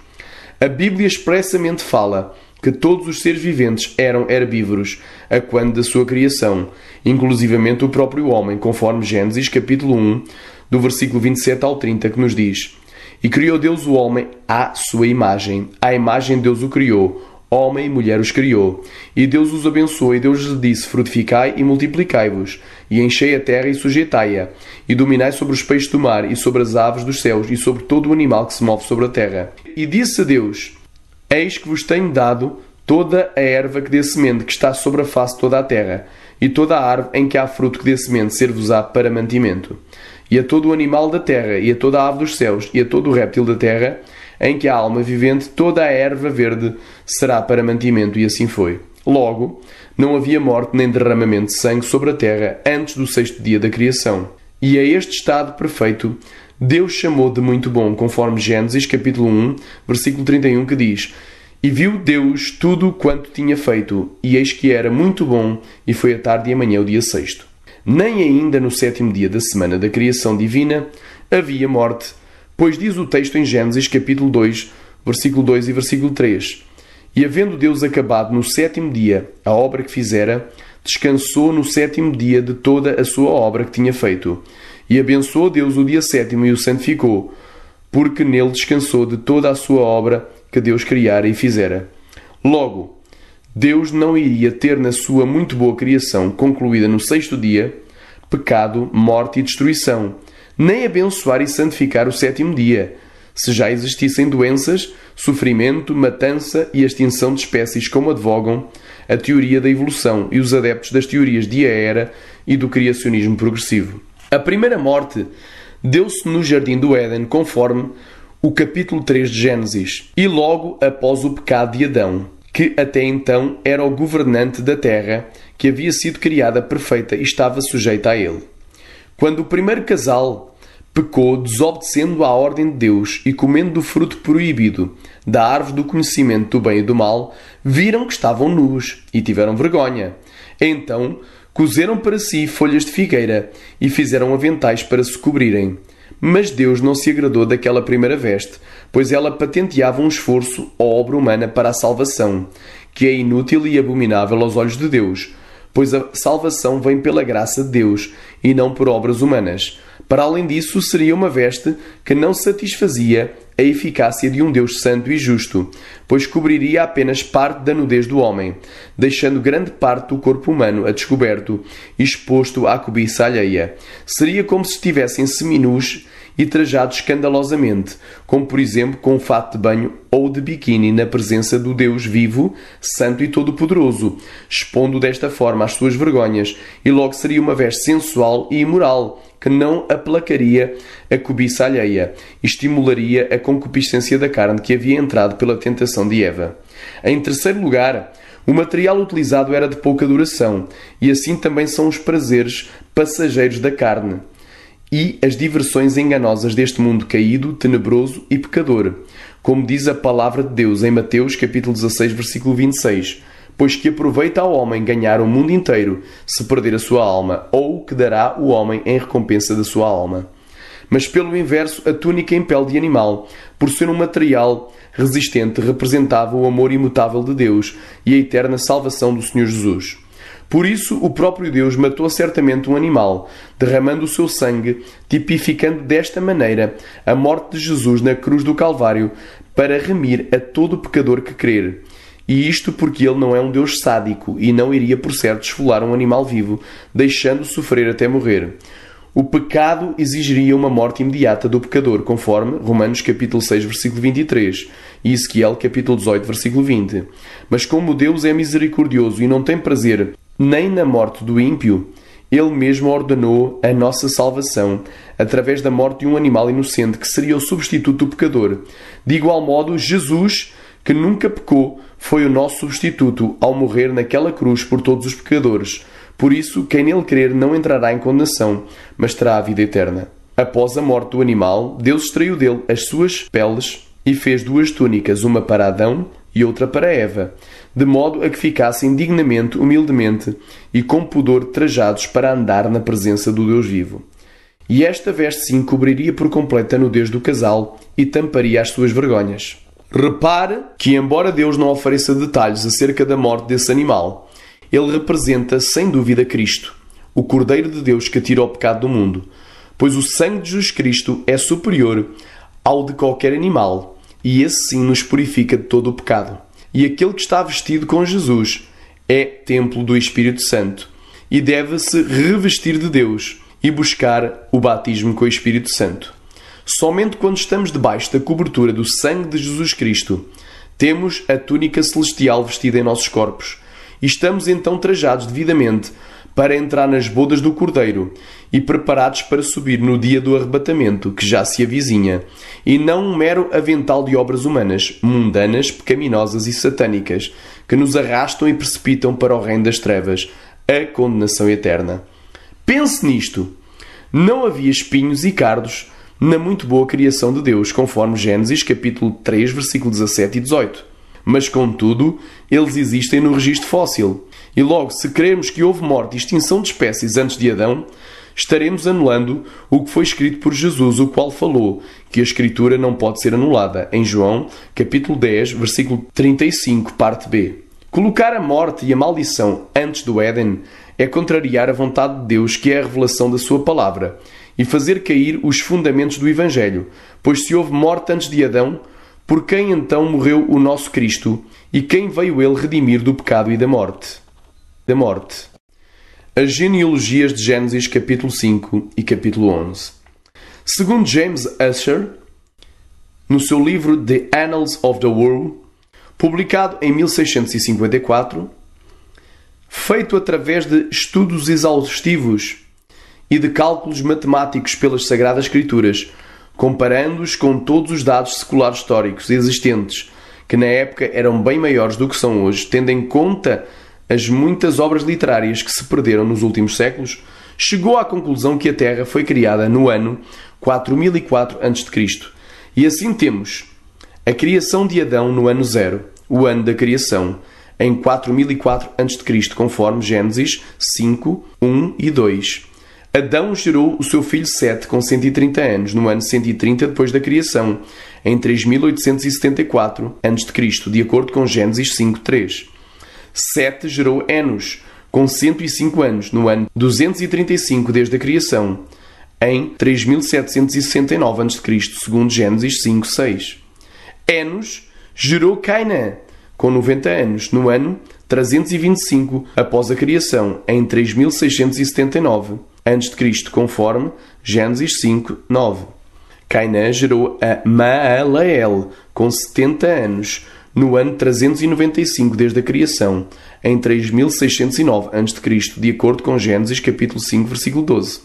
A Bíblia expressamente fala que todos os seres viventes eram herbívoros a quando da sua criação, inclusivamente o próprio homem, conforme Gênesis capítulo 1, do versículo 27 ao 30, que nos diz: E criou Deus o homem à sua imagem de Deus o criou, homem e mulher os criou. E Deus os abençoou, e Deus lhes disse: Frutificai e multiplicai-vos, e enchei a terra e sujeitai-a, e dominai sobre os peixes do mar, e sobre as aves dos céus, e sobre todo o animal que se move sobre a terra. E disse Deus: Eis que vos tenho dado toda a erva que dê semente, que está sobre a face de toda a terra, e toda a árvore em que há fruto que dê semente, ser-vos-á para mantimento. E a todo o animal da terra, e a toda a ave dos céus, e a todo o réptil da terra, em que há alma vivente, toda a erva verde será para mantimento. E assim foi. Logo, não havia morte nem derramamento de sangue sobre a terra antes do 6º dia da criação. E a este estado perfeito Deus chamou de muito bom, conforme Gênesis capítulo 1, versículo 31, que diz: E viu Deus tudo quanto tinha feito, e eis que era muito bom, e foi a tarde e amanhã o dia 6º. Nem ainda no 7º dia da semana da criação divina havia morte, pois diz o texto em Gênesis capítulo 2, versículo 2 e versículo 3: E havendo Deus acabado no 7º dia a obra que fizera, descansou no 7º dia de toda a sua obra que tinha feito. E abençoou Deus o dia 7º e o santificou, porque nele descansou de toda a sua obra que Deus criara e fizera. Logo, Deus não iria ter na sua muito boa criação, concluída no 6º dia, pecado, morte e destruição, nem abençoar e santificar o 7º dia, se já existissem doenças, sofrimento, matança e extinção de espécies, como advogam a teoria da evolução e os adeptos das teorias de Era e do criacionismo progressivo. A primeira morte deu-se no Jardim do Éden, conforme o capítulo 3 de Gênesis, e logo após o pecado de Adão, que até então era o governante da terra, que havia sido criada perfeita e estava sujeita a ele. Quando o primeiro casal pecou, desobedecendo à ordem de Deus e comendo do fruto proibido da árvore do conhecimento do bem e do mal, viram que estavam nus e tiveram vergonha. Então cozeram para si folhas de figueira e fizeram aventais para se cobrirem. Mas Deus não se agradou daquela primeira veste, pois ela patenteava um esforço ou obra humana para a salvação, que é inútil e abominável aos olhos de Deus, pois a salvação vem pela graça de Deus e não por obras humanas. Para além disso, seria uma veste que não satisfazia a eficácia de um Deus santo e justo, pois cobriria apenas parte da nudez do homem, deixando grande parte do corpo humano a descoberto, exposto à cobiça alheia. Seria como se estivessem seminus e trajados escandalosamente, como por exemplo com um fato de banho ou de biquíni na presença do Deus vivo, santo e todo-poderoso, expondo desta forma as suas vergonhas, e logo seria uma veste sensual e imoral, que não aplacaria a cobiça alheia e estimularia a concupiscência da carne que havia entrado pela tentação de Eva. Em terceiro lugar, o material utilizado era de pouca duração, e assim também são os prazeres passageiros da carne e as diversões enganosas deste mundo caído, tenebroso e pecador, como diz a palavra de Deus em Mateus capítulo 16, versículo 26, pois que aproveita ao homem ganhar o mundo inteiro, se perder a sua alma, ou que dará o homem em recompensa da sua alma. Mas pelo inverso, a túnica em pele de animal, por ser um material resistente, representava o amor imutável de Deus e a eterna salvação do Senhor Jesus. Por isso, o próprio Deus matou certamente um animal, derramando o seu sangue, tipificando desta maneira a morte de Jesus na cruz do Calvário, para remir a todo pecador que crer. E isto porque ele não é um Deus sádico e não iria por certo esfolar um animal vivo, deixando-o sofrer até morrer. O pecado exigiria uma morte imediata do pecador, conforme Romanos capítulo 6, versículo 23 e Ezequiel capítulo 18, versículo 20. Mas como Deus é misericordioso e não tem prazer nem na morte do ímpio, Ele mesmo ordenou a nossa salvação através da morte de um animal inocente que seria o substituto do pecador. De igual modo, Jesus, que nunca pecou, foi o nosso substituto ao morrer naquela cruz por todos os pecadores. Por isso, quem nele crer não entrará em condenação, mas terá a vida eterna. Após a morte do animal, Deus extraiu dele as suas peles e fez 2 túnicas, uma para Adão e outra para Eva, de modo a que ficassem dignamente, humildemente e com pudor trajados para andar na presença do Deus vivo. E esta veste sim cobriria por completo a nudez do casal e tamparia as suas vergonhas. Repare que, embora Deus não ofereça detalhes acerca da morte desse animal, ele representa, sem dúvida, Cristo, o Cordeiro de Deus que tira o pecado do mundo, pois o sangue de Jesus Cristo é superior ao de qualquer animal, e esse sim nos purifica de todo o pecado. E aquele que está vestido com Jesus é templo do Espírito Santo, e deve-se revestir de Deus e buscar o batismo com o Espírito Santo. Somente quando estamos debaixo da cobertura do sangue de Jesus Cristo, temos a túnica celestial vestida em nossos corpos, e estamos então trajados devidamente para entrar nas bodas do Cordeiro e preparados para subir no dia do arrebatamento, que já se avizinha, e não um mero avental de obras humanas, mundanas, pecaminosas e satânicas, que nos arrastam e precipitam para o reino das trevas, a condenação eterna. Pense nisto. Não havia espinhos e cardos na muito boa criação de Deus, conforme Gênesis capítulo 3, versículos 17 e 18. Mas, contudo, eles existem no registro fóssil. E logo, se crermos que houve morte e extinção de espécies antes de Adão, estaremos anulando o que foi escrito por Jesus, o qual falou que a Escritura não pode ser anulada, em João, capítulo 10, versículo 35, parte B. Colocar a morte e a maldição antes do Éden é contrariar a vontade de Deus, que é a revelação da sua palavra, e fazer cair os fundamentos do Evangelho, pois se houve morte antes de Adão, por quem então morreu o nosso Cristo, e quem veio ele redimir do pecado e da morte? As genealogias de Gênesis capítulo 5 e capítulo 11. Segundo James Ussher, no seu livro The Annals of the World, publicado em 1654, feito através de estudos exaustivos e de cálculos matemáticos pelas Sagradas Escrituras, comparando-os com todos os dados seculares históricos existentes, que na época eram bem maiores do que são hoje, tendo em conta as muitas obras literárias que se perderam nos últimos séculos, chegou à conclusão que a Terra foi criada no ano 4004 a.C. E assim temos a criação de Adão no ano 0, o ano da criação, em 4004 a.C., conforme Gênesis 5, 1 e 2. Adão gerou o seu filho Sete com 130 anos, no ano 130 depois da criação, em 3874 a.C., de acordo com Gênesis 5, 3. Sete gerou Enos, com 105 anos, no ano 235 desde a criação, em 3769 a.C., segundo Gênesis 5, 6. Enos gerou Cainã, com 90 anos, no ano 325 após a criação, em 3679 a.C., conforme Gênesis 5, 9. Cainã gerou a Maalael, com 70 anos, no ano 395 desde a criação, em 3609 a.C., de acordo com Gênesis capítulo 5, versículo 12.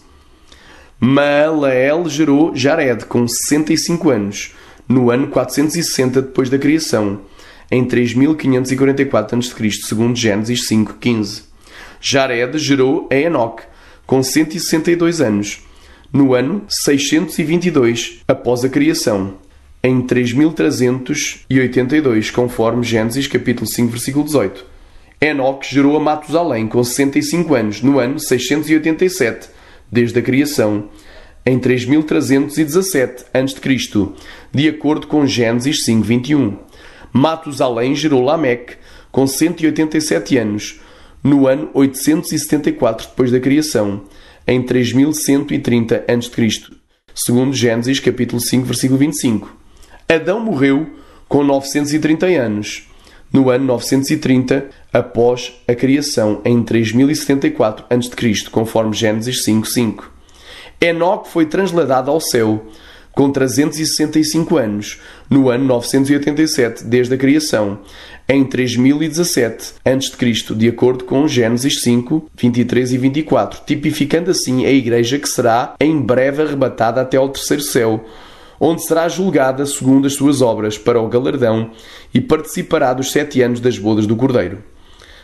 Maalael gerou Jared, com 65 anos, no ano 460 depois da criação, em 3544 a.C., segundo Gênesis 5, 15. Jared gerou a Enoque, com 162 anos, no ano 622 após a criação, em 3382, conforme Gênesis capítulo 5, versículo 18. Enoque gerou a Matusalém, com 65 anos, no ano 687 desde a criação, em 3317 a.C., de acordo com Gênesis 5, 21. Matusalém gerou Lameque, com 187 anos, no ano 874 depois da criação, em 3130 a.C., segundo Gênesis capítulo 5, versículo 25. Adão morreu com 930 anos, no ano 930 após a criação, em 3074 a.C., conforme Gênesis 5, 5. Enoque foi transladado ao céu com 365 anos, no ano 987 desde a criação, em 3017 a.C., de acordo com Gênesis 5, 23 e 24, tipificando assim a Igreja que será em breve arrebatada até ao terceiro céu, onde será julgada segundo as suas obras para o galardão e participará dos 7 anos das bodas do Cordeiro.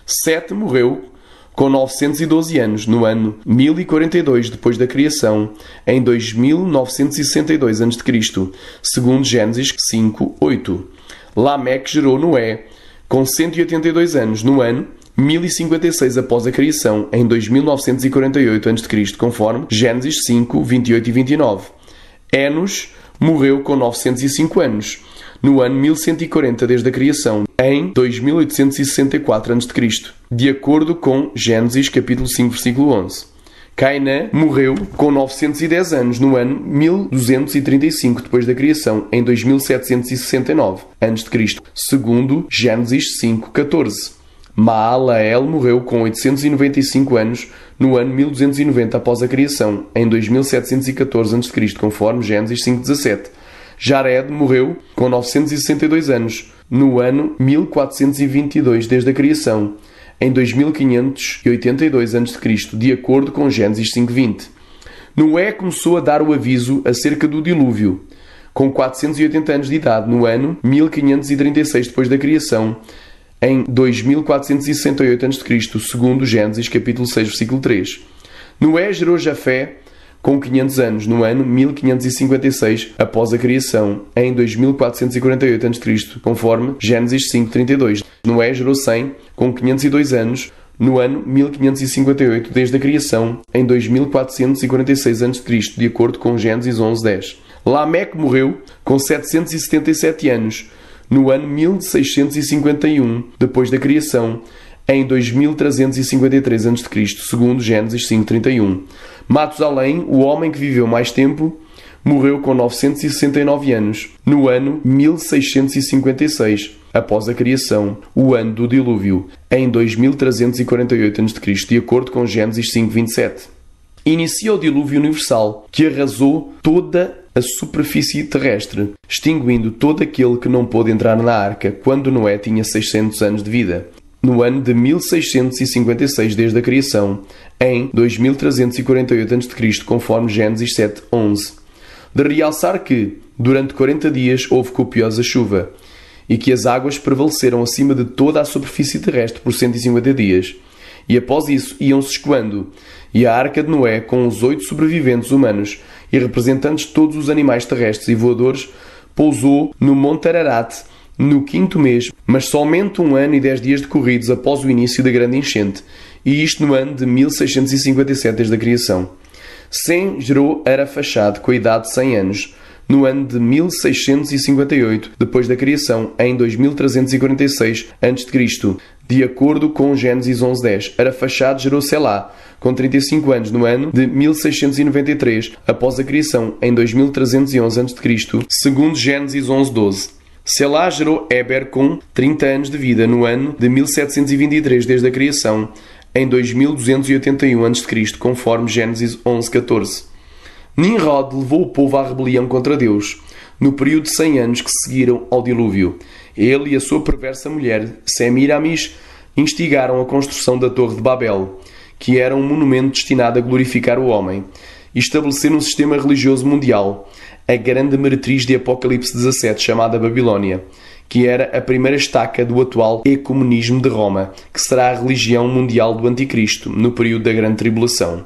Sete morreu com 912 anos, no ano 1042 depois da criação, em 2962 a.C., segundo Gênesis 5, 8. Lameque gerou Noé, com 182 anos, no ano 1056 após a criação, em 2948 a.C., conforme Gênesis 5, 28 e 29. Enos morreu com 905 anos, no ano 1140 desde a criação, em 2864 a.C., de acordo com Gênesis capítulo 5, versículo 11. Cainã morreu com 910 anos no ano 1235 depois da criação, em 2769 a.C., segundo Gênesis 5:14. Maalael morreu com 895 anos no ano 1290 após a criação, em 2714 a.C., conforme Gênesis 5:17. Jared morreu com 962 anos no ano 1422 desde a criação, em 2582 a.C., de acordo com Gênesis 5:20. Noé começou a dar o aviso acerca do dilúvio, com 480 anos de idade, no ano 1536 depois da criação, em 2468 a.C., segundo Gênesis capítulo 6, versículo 3. Noé gerou Jafé com 500 anos, no ano 1556 após a criação, em 2448 a.C., conforme Gênesis 5:32. Noé gerou Sem com 502 anos, no ano 1558 desde a criação, em 2446 a.C., de acordo com Gênesis 11:10. Lameque morreu com 777 anos, no ano 1651 depois da criação, em 2353 a.C., segundo Gênesis 5:31. Matusalém, o homem que viveu mais tempo, morreu com 969 anos, no ano 1656, após a criação, o ano do dilúvio, em 2348 a.C., de acordo com Gênesis 5:27. Inicia o dilúvio universal, que arrasou toda a superfície terrestre, extinguindo todo aquele que não pôde entrar na arca quando Noé tinha 600 anos de vida. No ano de 1656 desde a criação, em 2348 a.C., conforme Gênesis 7:11. De realçar que, durante 40 dias, houve copiosa chuva, e que as águas prevaleceram acima de toda a superfície terrestre por 150 dias. E após isso iam-se escoando, e a arca de Noé, com os 8 sobreviventes humanos e representantes de todos os animais terrestres e voadores, pousou no Monte Ararat no 5º mês, mas somente 1 ano e 10 dias decorridos após o início da grande enchente, e isto no ano de 1657 desde a criação. Sem gerou Arafaxade com a idade de 100 anos, no ano de 1658 depois da criação, em 2346 a.C., de acordo com Gênesis 11:10. Arafaxade gerou Selá, com 35 anos, no ano de 1693 após a criação, em 2311 a.C., segundo Gênesis 11:12. Selá gerou Éber com 30 anos de vida, no ano de 1723 desde a criação, em 2281 a.C., conforme Gênesis 11:14. Nimrod levou o povo à rebelião contra Deus, no período de 100 anos que seguiram ao dilúvio. Ele e a sua perversa mulher, Semiramis, instigaram a construção da Torre de Babel, que era um monumento destinado a glorificar o homem, e estabeleceram um sistema religioso mundial, a grande meretriz de Apocalipse 17, chamada Babilónia, que era a primeira estaca do atual ecumenismo de Roma, que será a religião mundial do Anticristo, no período da Grande Tribulação.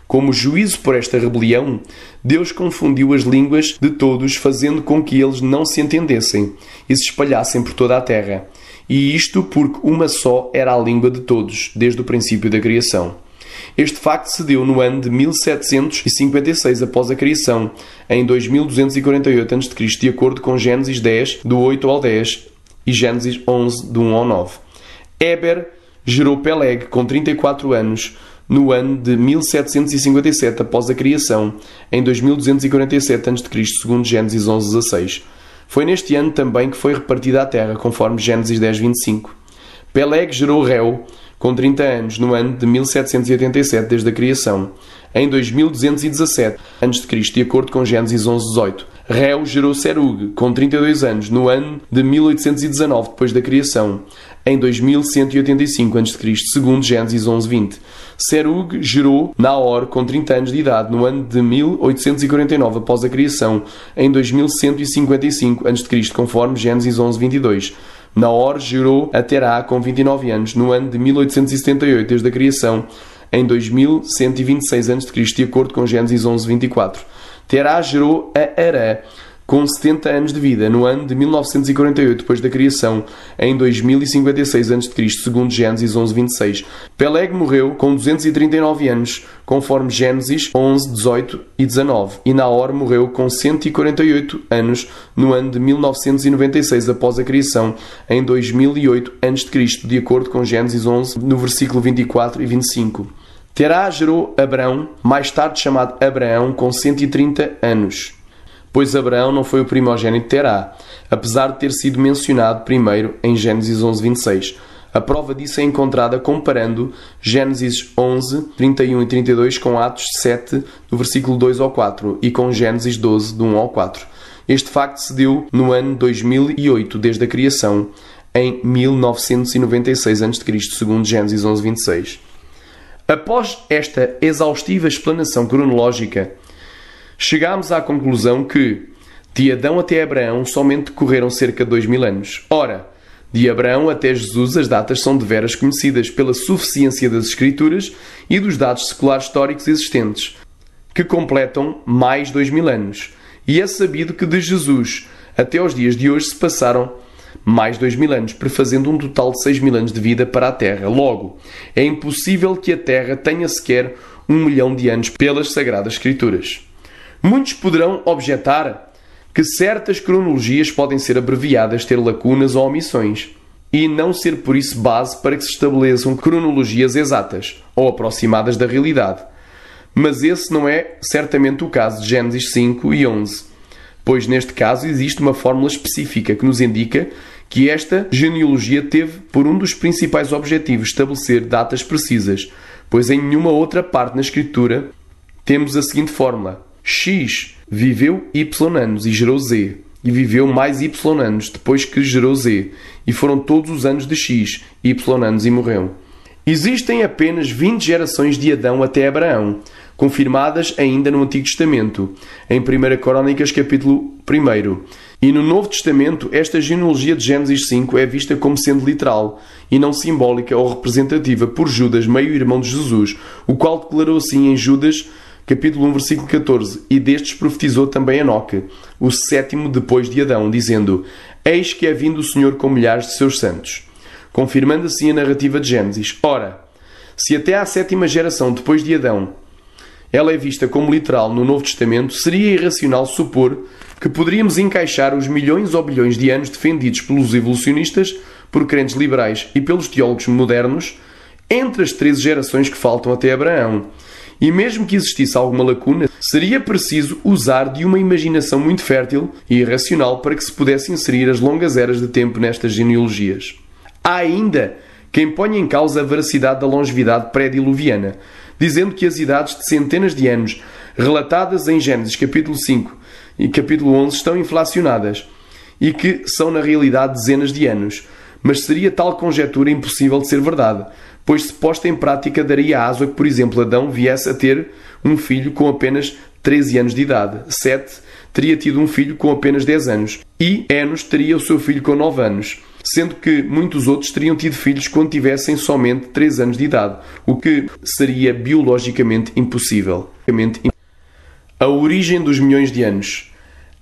Como juízo por esta rebelião, Deus confundiu as línguas de todos, fazendo com que eles não se entendessem e se espalhassem por toda a terra. E isto porque uma só era a língua de todos, desde o princípio da criação. Este facto se deu no ano de 1756 após a criação, em 2248 a.C., de acordo com Gênesis 10, do 8 ao 10, e Gênesis 11, do 1 ao 9. Éber gerou Peleg, com 34 anos, no ano de 1757 após a criação, em 2247 a.C., segundo Gênesis 11:16. Foi neste ano também que foi repartida a terra, conforme Gênesis 10:25. Peleg gerou Reu, com 30 anos, no ano de 1787 desde a criação, em 2217 a.C., de acordo com Gênesis 11:18. Reu gerou Serug, com 32 anos, no ano de 1819 depois da criação, em 2185 a.C., segundo Gênesis 11:20. Serug gerou Naor, com 30 anos de idade, no ano de 1849 após a criação, em 2155 a.C., conforme Gênesis 11:22. Naor gerou a Terá, com 29 anos, no ano de 1878 desde a criação, em 2126 a.C., de acordo com Gênesis 11:24. Terá gerou a Arã, com 70 anos de vida, no ano de 1948, depois da criação, em 2056 a.C., segundo Gênesis 11:26. Peleg morreu com 239 anos, conforme Gênesis 11, 18 e 19. E Naor morreu com 148 anos, no ano de 1996, após a criação, em 2008 a.C., de acordo com Gênesis 11, no versículo 24 e 25. Terá gerou Abrão, mais tarde chamado Abraão, com 130 anos. Pois Abraão não foi o primogênito de Terá, apesar de ter sido mencionado primeiro em Gênesis 11:26. A prova disso é encontrada comparando Gênesis 11, 31 e 32 com Atos 7, do versículo 2 ao 4, e com Gênesis 12, do 1 ao 4. Este facto se deu no ano 2008, desde a criação, em 1996 a.C., segundo Gênesis 11:26. Após esta exaustiva explanação cronológica, chegámos à conclusão que, de Adão até Abraão, somente decorreram cerca de 2000 anos. Ora, de Abraão até Jesus, as datas são deveras conhecidas pela suficiência das Escrituras e dos dados seculares históricos existentes, que completam mais 2000 anos. E é sabido que de Jesus até aos dias de hoje se passaram mais 2000 anos, prefazendo um total de 6000 anos de vida para a Terra. Logo, é impossível que a Terra tenha sequer 1 milhão de anos pelas Sagradas Escrituras. Muitos poderão objetar que certas cronologias podem ser abreviadas, ter lacunas ou omissões, e não ser por isso base para que se estabeleçam cronologias exatas ou aproximadas da realidade. Mas esse não é certamente o caso de Gênesis 5 e 11, pois neste caso existe uma fórmula específica que nos indica que esta genealogia teve por um dos principais objetivos estabelecer datas precisas, pois em nenhuma outra parte na Escritura temos a seguinte fórmula: X viveu Y anos e gerou Z, e viveu mais Y anos depois que gerou Z, e foram todos os anos de X, Y anos e morreu. Existem apenas 20 gerações de Adão até Abraão, confirmadas ainda no Antigo Testamento, em 1 Crónicas capítulo 1. E no Novo Testamento, esta genealogia de Gênesis 5 é vista como sendo literal, e não simbólica ou representativa por Judas, meio-irmão de Jesus, o qual declarou assim em Judas capítulo 1, versículo 14, e destes profetizou também Enoque, o 7º depois de Adão, dizendo: Eis que é vindo o Senhor com milhares de seus santos, confirmando assim a narrativa de Gênesis. Ora, se até à 7ª geração depois de Adão ela é vista como literal no Novo Testamento, seria irracional supor que poderíamos encaixar os milhões ou bilhões de anos defendidos pelos evolucionistas, por crentes liberais e pelos teólogos modernos entre as 13 gerações que faltam até Abraão. E mesmo que existisse alguma lacuna, seria preciso usar de uma imaginação muito fértil e irracional para que se pudesse inserir as longas eras de tempo nestas genealogias. Há ainda quem ponha em causa a veracidade da longevidade pré-diluviana, dizendo que as idades de centenas de anos relatadas em Gênesis capítulo 5 e capítulo 11 estão inflacionadas e que são na realidade dezenas de anos. Mas seria tal conjectura impossível de ser verdade, pois se posta em prática daria aso a que, por exemplo, Adão viesse a ter um filho com apenas 13 anos de idade, Sete teria tido um filho com apenas 10 anos e Enos teria o seu filho com 9 anos, sendo que muitos outros teriam tido filhos quando tivessem somente 3 anos de idade, o que seria biologicamente impossível. A origem dos milhões de anos.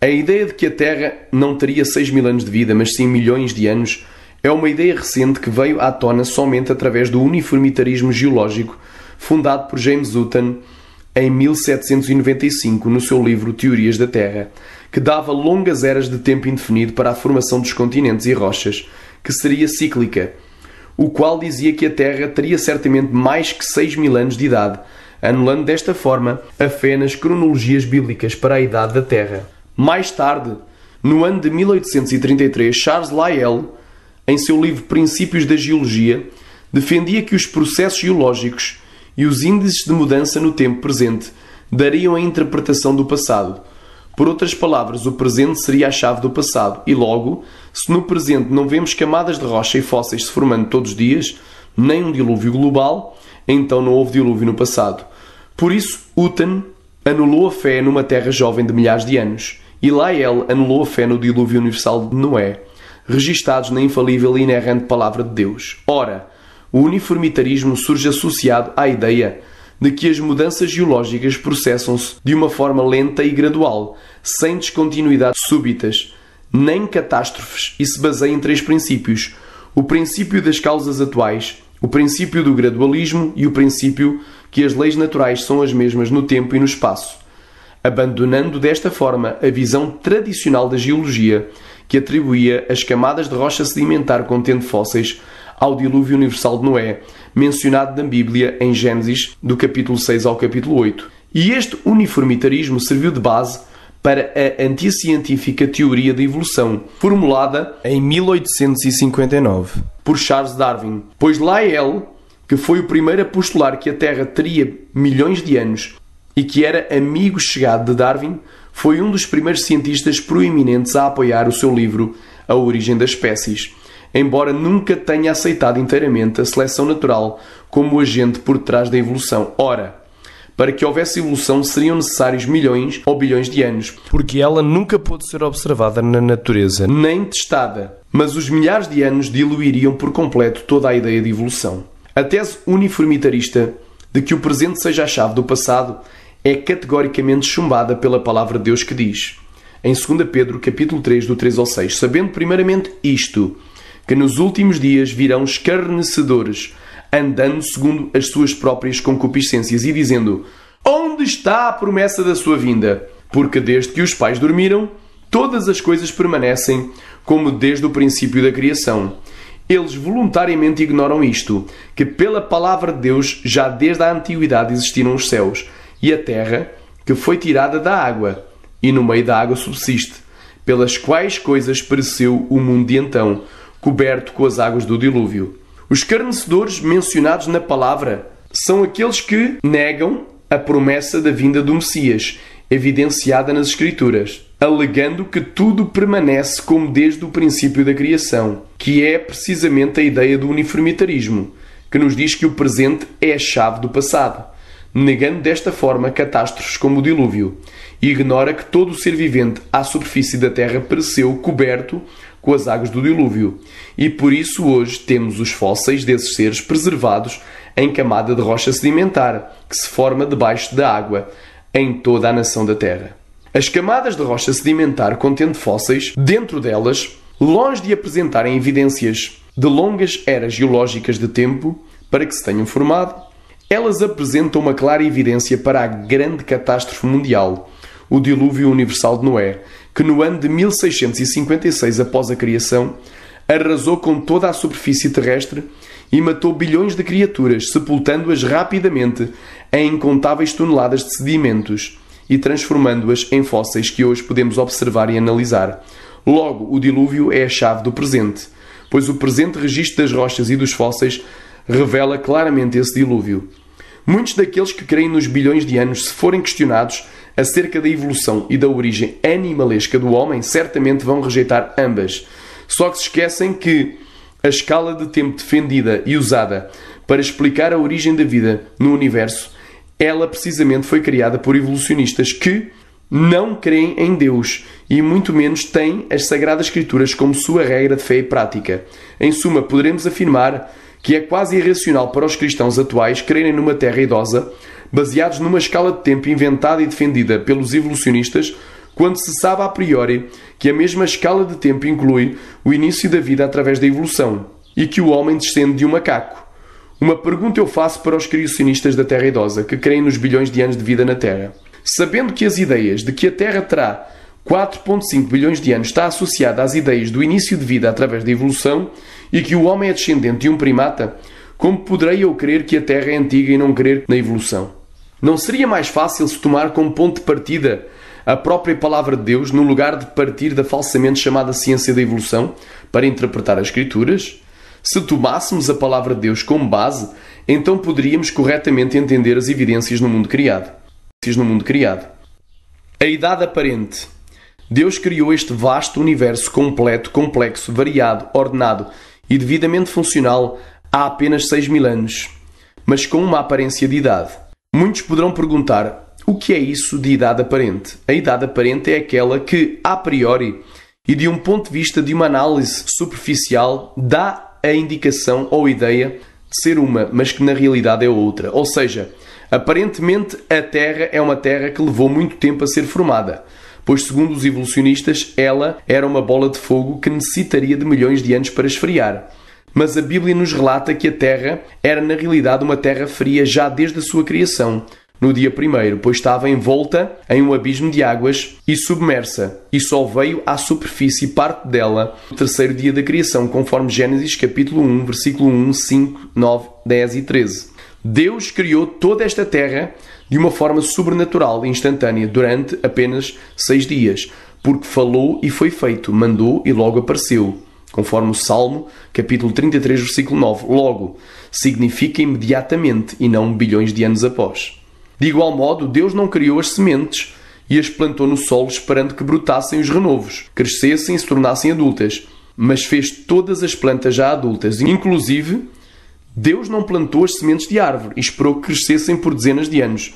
A ideia de que a Terra não teria 6000 anos de vida, mas sim milhões de anos, é uma ideia recente que veio à tona somente através do uniformitarismo geológico fundado por James Hutton em 1795 no seu livro Teorias da Terra, que dava longas eras de tempo indefinido para a formação dos continentes e rochas, que seria cíclica, o qual dizia que a Terra teria certamente mais que 6000 anos de idade, anulando desta forma a fé nas cronologias bíblicas para a idade da Terra. Mais tarde, no ano de 1833, Charles Lyell, em seu livro Princípios da Geologia, defendia que os processos geológicos e os índices de mudança no tempo presente dariam a interpretação do passado. Por outras palavras, o presente seria a chave do passado, e logo, se no presente não vemos camadas de rocha e fósseis se formando todos os dias, nem um dilúvio global, então não houve dilúvio no passado. Por isso, Hutton anulou a fé numa terra jovem de milhares de anos, e Lyell anulou a fé no dilúvio universal de Noé, registados na infalível e inerrante Palavra de Deus. Ora, o uniformitarismo surge associado à ideia de que as mudanças geológicas processam-se de uma forma lenta e gradual, sem descontinuidades súbitas, nem catástrofes, e se baseia em 3 princípios: o princípio das causas atuais, o princípio do gradualismo e o princípio que as leis naturais são as mesmas no tempo e no espaço, abandonando desta forma a visão tradicional da geologia, que atribuía as camadas de rocha sedimentar contendo fósseis ao dilúvio universal de Noé, mencionado na Bíblia em Gênesis, do capítulo 6 ao capítulo 8. E este uniformitarismo serviu de base para a anticientífica teoria da evolução, formulada em 1859 por Charles Darwin, pois Lyell, que foi o primeiro a postular que a Terra teria milhões de anos e que era amigo chegado de Darwin, foi um dos primeiros cientistas proeminentes a apoiar o seu livro A Origem das Espécies, embora nunca tenha aceitado inteiramente a seleção natural como o agente por trás da evolução. Ora, para que houvesse evolução seriam necessários milhões ou bilhões de anos, porque ela nunca pôde ser observada na natureza, nem testada, mas os milhares de anos diluiriam por completo toda a ideia de evolução. A tese uniformitarista de que o presente seja a chave do passado é categoricamente chumbada pela palavra de Deus, que diz, em 2 Pedro, capítulo 3, do 3 ao 6, sabendo primeiramente isto, que nos últimos dias virão escarnecedores, andando segundo as suas próprias concupiscências e dizendo, onde está a promessa da sua vinda? Porque desde que os pais dormiram, todas as coisas permanecem como desde o princípio da criação. Eles voluntariamente ignoram isto, que pela palavra de Deus já desde a antiguidade existiram os céus e a terra, que foi tirada da água, e no meio da água subsiste, pelas quais coisas pereceu o mundo de então, coberto com as águas do dilúvio. Os escarnecedores mencionados na palavra são aqueles que negam a promessa da vinda do Messias, evidenciada nas Escrituras, alegando que tudo permanece como desde o princípio da criação, que é precisamente a ideia do uniformitarismo, que nos diz que o presente é a chave do passado, negando desta forma catástrofes como o dilúvio, e ignora que todo o ser vivente à superfície da Terra pereceu coberto com as águas do dilúvio, e por isso hoje temos os fósseis desses seres preservados em camada de rocha sedimentar, que se forma debaixo da água, em toda a nação da Terra. As camadas de rocha sedimentar contendo fósseis, dentro delas, longe de apresentarem evidências de longas eras geológicas de tempo para que se tenham formado, elas apresentam uma clara evidência para a grande catástrofe mundial, o dilúvio universal de Noé, que no ano de 1656 após a criação, arrasou com toda a superfície terrestre e matou bilhões de criaturas, sepultando-as rapidamente em incontáveis toneladas de sedimentos e transformando-as em fósseis que hoje podemos observar e analisar. Logo, o dilúvio é a chave do presente, pois o presente registro das rochas e dos fósseis revela claramente esse dilúvio. Muitos daqueles que creem nos bilhões de anos, se forem questionados acerca da evolução e da origem animalesca do homem, certamente vão rejeitar ambas. Só que se esquecem que a escala de tempo defendida e usada para explicar a origem da vida no universo, ela precisamente foi criada por evolucionistas que não creem em Deus e muito menos têm as Sagradas Escrituras como sua regra de fé e prática. Em suma, poderemos afirmar que é quase irracional para os cristãos atuais crerem numa terra idosa, baseados numa escala de tempo inventada e defendida pelos evolucionistas, quando se sabe a priori que a mesma escala de tempo inclui o início da vida através da evolução e que o homem descende de um macaco. Uma pergunta eu faço para os criacionistas da Terra idosa, que creem nos bilhões de anos de vida na Terra. Sabendo que as ideias de que a Terra terá 4,5 bilhões de anos está associada às ideias do início de vida através da evolução e que o homem é descendente de um primata, como poderei eu crer que a Terra é antiga e não crer na evolução? Não seria mais fácil se tomar como ponto de partida a própria palavra de Deus, no lugar de partir da falsamente chamada ciência da evolução, para interpretar as Escrituras? Se tomássemos a palavra de Deus como base, então poderíamos corretamente entender as evidências no mundo criado. A idade aparente. Deus criou este vasto universo completo, complexo, variado, ordenado e devidamente funcional há apenas 6.000 anos, mas com uma aparência de idade. Muitos poderão perguntar, o que é isso de idade aparente? A idade aparente é aquela que, a priori, e de um ponto de vista de uma análise superficial, dá a indicação ou ideia de ser uma, mas que na realidade é outra. Ou seja, aparentemente a Terra é uma Terra que levou muito tempo a ser formada, pois segundo os evolucionistas ela era uma bola de fogo que necessitaria de milhões de anos para esfriar. Mas a Bíblia nos relata que a Terra era na realidade uma terra fria já desde a sua criação, no dia primeiro, pois estava envolta em um abismo de águas e submersa, e só veio à superfície parte dela no terceiro dia da criação, conforme Gênesis capítulo 1, versículo 1, 5, 9, 10 e 13. Deus criou toda esta terra de uma forma sobrenatural e instantânea durante apenas 6 dias, porque falou e foi feito, mandou e logo apareceu, conforme o Salmo capítulo 33, versículo 9. Logo, significa imediatamente e não bilhões de anos após. De igual modo, Deus não criou as sementes e as plantou no solo esperando que brotassem os renovos, crescessem e se tornassem adultas, mas fez todas as plantas já adultas. Inclusive, Deus não plantou as sementes de árvore e esperou que crescessem por dezenas de anos,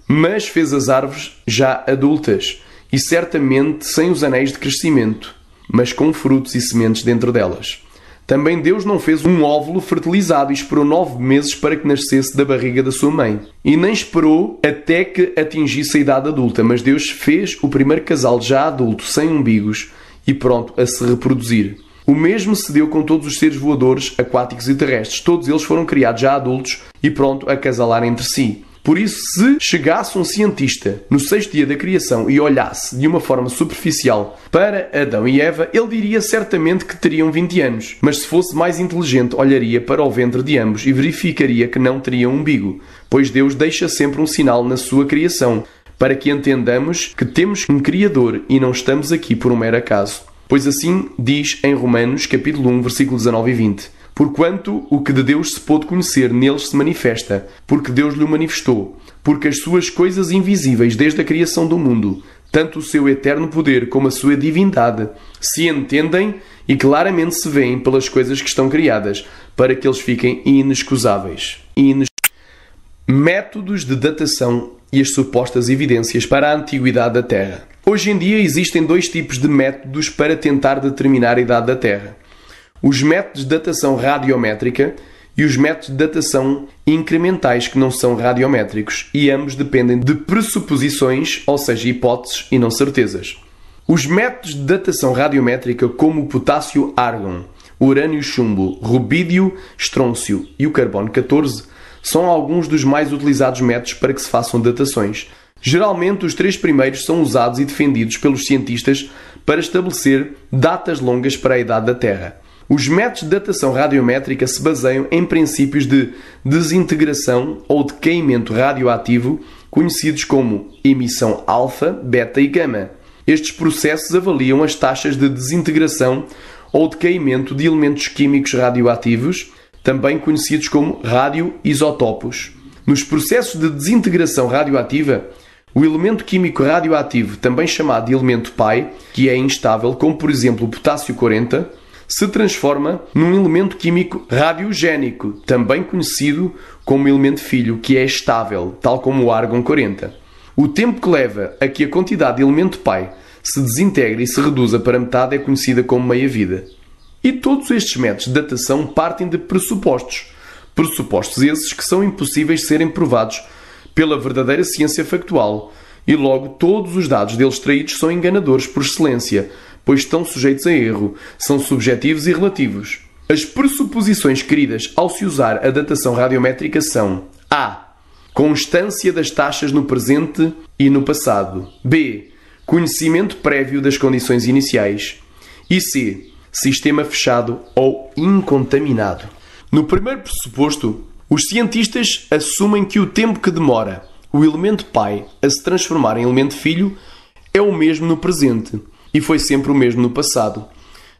mas fez as árvores já adultas e certamente sem os anéis de crescimento, mas com frutos e sementes dentro delas. Também Deus não fez um óvulo fertilizado e esperou 9 meses para que nascesse da barriga da sua mãe. E nem esperou até que atingisse a idade adulta, mas Deus fez o primeiro casal já adulto, sem umbigos e pronto a se reproduzir. O mesmo se deu com todos os seres voadores, aquáticos e terrestres. Todos eles foram criados já adultos e pronto a casalar entre si. Por isso, se chegasse um cientista no 6º dia da criação e olhasse de uma forma superficial para Adão e Eva, ele diria certamente que teriam 20 anos. Mas se fosse mais inteligente, olharia para o ventre de ambos e verificaria que não teriam umbigo, pois Deus deixa sempre um sinal na sua criação, para que entendamos que temos um Criador e não estamos aqui por um mero acaso. Pois assim diz em Romanos capítulo 1, versículo 19 e 20. Porquanto o que de Deus se pôde conhecer neles se manifesta, porque Deus lhe manifestou, porque as suas coisas invisíveis desde a criação do mundo, tanto o seu eterno poder como a sua divindade, se entendem e claramente se veem pelas coisas que estão criadas, para que eles fiquem inexcusáveis. Métodos de datação e as supostas evidências para a antiguidade da Terra. Hoje em dia existem 2 tipos de métodos para tentar determinar a idade da Terra. Os métodos de datação radiométrica e os métodos de datação incrementais que não são radiométricos, e ambos dependem de pressuposições, ou seja, hipóteses e não certezas. Os métodos de datação radiométrica, como o potássio-argon, o urânio-chumbo, rubídio-estrôncio e o carbono-14, são alguns dos mais utilizados métodos para que se façam datações. Geralmente, os 3 primeiros são usados e defendidos pelos cientistas para estabelecer datas longas para a idade da Terra. Os métodos de datação radiométrica se baseiam em princípios de desintegração ou decaimento radioativo, conhecidos como emissão alfa, beta e gama. Estes processos avaliam as taxas de desintegração ou decaimento de elementos químicos radioativos, também conhecidos como radioisótopos. Nos processos de desintegração radioativa, o elemento químico radioativo, também chamado de elemento pai, que é instável, como por exemplo o potássio 40, se transforma num elemento químico radiogénico, também conhecido como elemento filho, que é estável, tal como o argon 40. O tempo que leva a que a quantidade de elemento pai se desintegre e se reduza para metade é conhecida como meia-vida. E todos estes métodos de datação partem de pressupostos. Pressupostos esses que são impossíveis de serem provados pela verdadeira ciência factual, e logo todos os dados deles extraídos são enganadores por excelência, pois estão sujeitos a erro, são subjetivos e relativos. As pressuposições queridas ao se usar a datação radiométrica são: A. Constância das taxas no presente e no passado. B. Conhecimento prévio das condições iniciais. E C. Sistema fechado ou incontaminado. No primeiro pressuposto, os cientistas assumem que o tempo que demora o elemento pai a se transformar em elemento filho é o mesmo no presente e foi sempre o mesmo no passado.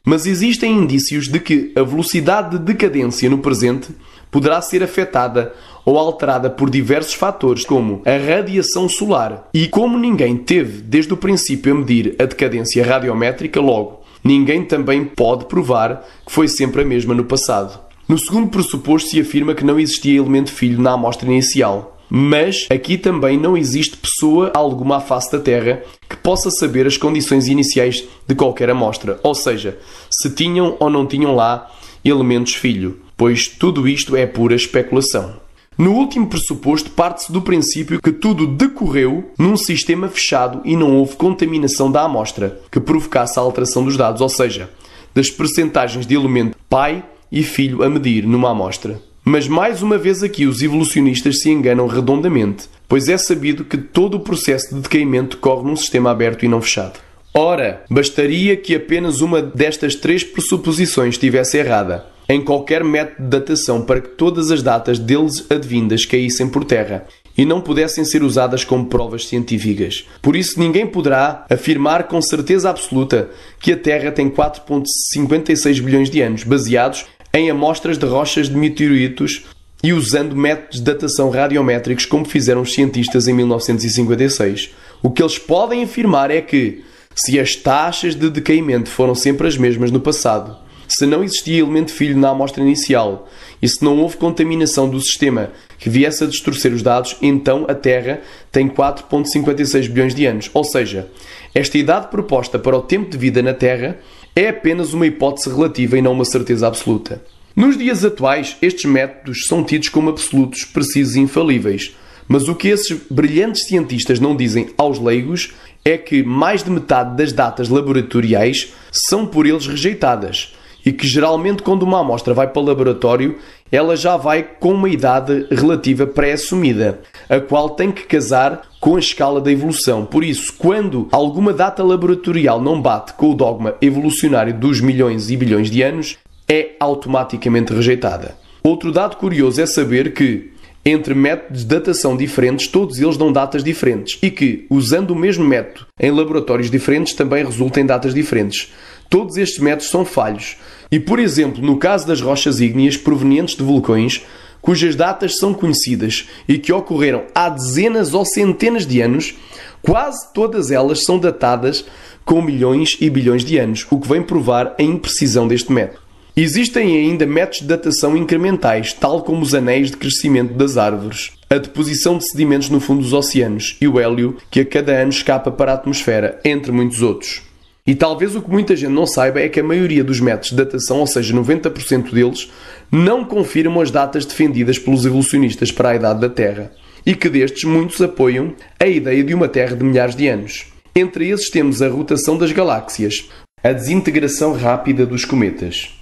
Mas existem indícios de que a velocidade de decadência no presente poderá ser afetada ou alterada por diversos fatores, como a radiação solar. E como ninguém teve desde o princípio a medir a decadência radiométrica, logo, ninguém também pode provar que foi sempre a mesma no passado. No segundo pressuposto se afirma que não existia elemento filho na amostra inicial. Mas aqui também não existe pessoa alguma à face da Terra que possa saber as condições iniciais de qualquer amostra, ou seja, se tinham ou não tinham lá elementos filho. pois tudo isto é pura especulação. No último pressuposto, parte-se do princípio que tudo decorreu num sistema fechado e não houve contaminação da amostra que provocasse a alteração dos dados, ou seja, das percentagens de elemento pai e filho a medir numa amostra. Mas mais uma vez aqui os evolucionistas se enganam redondamente, pois é sabido que todo o processo de decaimento decorre num sistema aberto e não fechado. Ora, bastaria que apenas uma destas três pressuposições estivesse errada em qualquer método de datação para que todas as datas deles advindas caíssem por terra e não pudessem ser usadas como provas científicas. Por isso ninguém poderá afirmar com certeza absoluta que a Terra tem 4,56 bilhões de anos, baseados em amostras de rochas de meteoritos e usando métodos de datação radiométricos como fizeram os cientistas em 1956. O que eles podem afirmar é que, se as taxas de decaimento foram sempre as mesmas no passado, se não existia elemento filho na amostra inicial e se não houve contaminação do sistema que viesse a distorcer os dados, então a Terra tem 4,56 bilhões de anos. Ou seja, esta idade proposta para o tempo de vida na Terra é apenas uma hipótese relativa e não uma certeza absoluta. Nos dias atuais, estes métodos são tidos como absolutos, precisos e infalíveis. Mas o que esses brilhantes cientistas não dizem aos leigos é que mais de metade das datas laboratoriais são por eles rejeitadas e que geralmente quando uma amostra vai para o laboratório, ela já vai com uma idade relativa pré-assumida, a qual tem que casar com a escala da evolução. Por isso, quando alguma data laboratorial não bate com o dogma evolucionário dos milhões e bilhões de anos, é automaticamente rejeitada. Outro dado curioso é saber que, entre métodos de datação diferentes, todos eles dão datas diferentes e que, usando o mesmo método em laboratórios diferentes, também resulta em datas diferentes. Todos estes métodos são falhos e, por exemplo, no caso das rochas ígneas provenientes de vulcões, cujas datas são conhecidas e que ocorreram há dezenas ou centenas de anos, quase todas elas são datadas com milhões e bilhões de anos, o que vem provar a imprecisão deste método. Existem ainda métodos de datação incrementais, tal como os anéis de crescimento das árvores, a deposição de sedimentos no fundo dos oceanos e o hélio que a cada ano escapa para a atmosfera, entre muitos outros. E talvez o que muita gente não saiba é que a maioria dos métodos de datação, ou seja, 90% deles, não confirmam as datas defendidas pelos evolucionistas para a idade da Terra, e que destes muitos apoiam a ideia de uma Terra de milhares de anos. Entre esses temos a rotação das galáxias, a desintegração rápida dos cometas,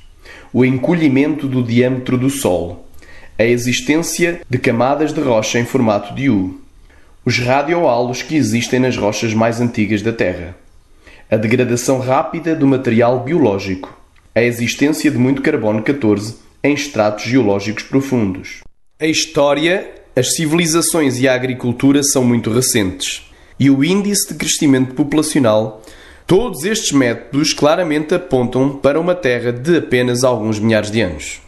o encolhimento do diâmetro do Sol, a existência de camadas de rocha em formato de U, os radiohalos que existem nas rochas mais antigas da Terra, a degradação rápida do material biológico, a existência de muito carbono 14 em estratos geológicos profundos. A história, as civilizações e a agricultura são muito recentes, e o índice de crescimento populacional. Todos estes métodos claramente apontam para uma Terra de apenas alguns milhares de anos.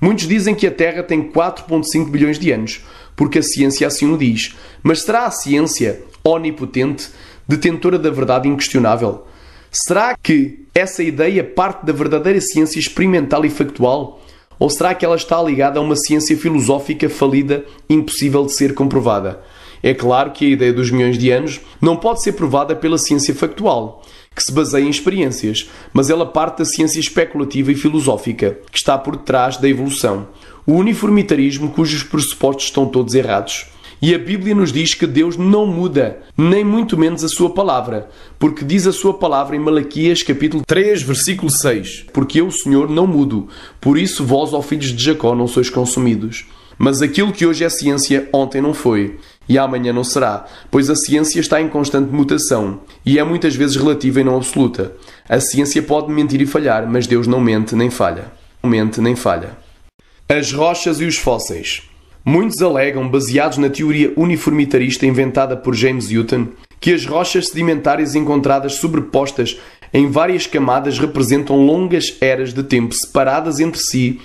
Muitos dizem que a Terra tem 4,5 bilhões de anos, porque a ciência assim o diz. Mas será a ciência onipotente, detentora da verdade inquestionável? Será que essa ideia parte da verdadeira ciência experimental e factual? Ou será que ela está ligada a uma ciência filosófica falida, impossível de ser comprovada? É claro que a ideia dos milhões de anos não pode ser provada pela ciência factual, que se baseia em experiências, mas ela parte da ciência especulativa e filosófica, que está por detrás da evolução. O uniformitarismo cujos pressupostos estão todos errados. E a Bíblia nos diz que Deus não muda, nem muito menos a sua palavra, porque diz a sua palavra em Malaquias capítulo 3, versículo 6: Porque eu, o Senhor, não mudo, por isso vós, ó filhos de Jacó, não sois consumidos. Mas aquilo que hoje é ciência, ontem não foi, e amanhã não será, pois a ciência está em constante mutação, e é muitas vezes relativa e não absoluta. A ciência pode mentir e falhar, mas Deus não mente nem falha. Não mente nem falha. As rochas e os fósseis. Muitos alegam, baseados na teoria uniformitarista inventada por James Newton, que as rochas sedimentares encontradas sobrepostas em várias camadas representam longas eras de tempo separadas entre si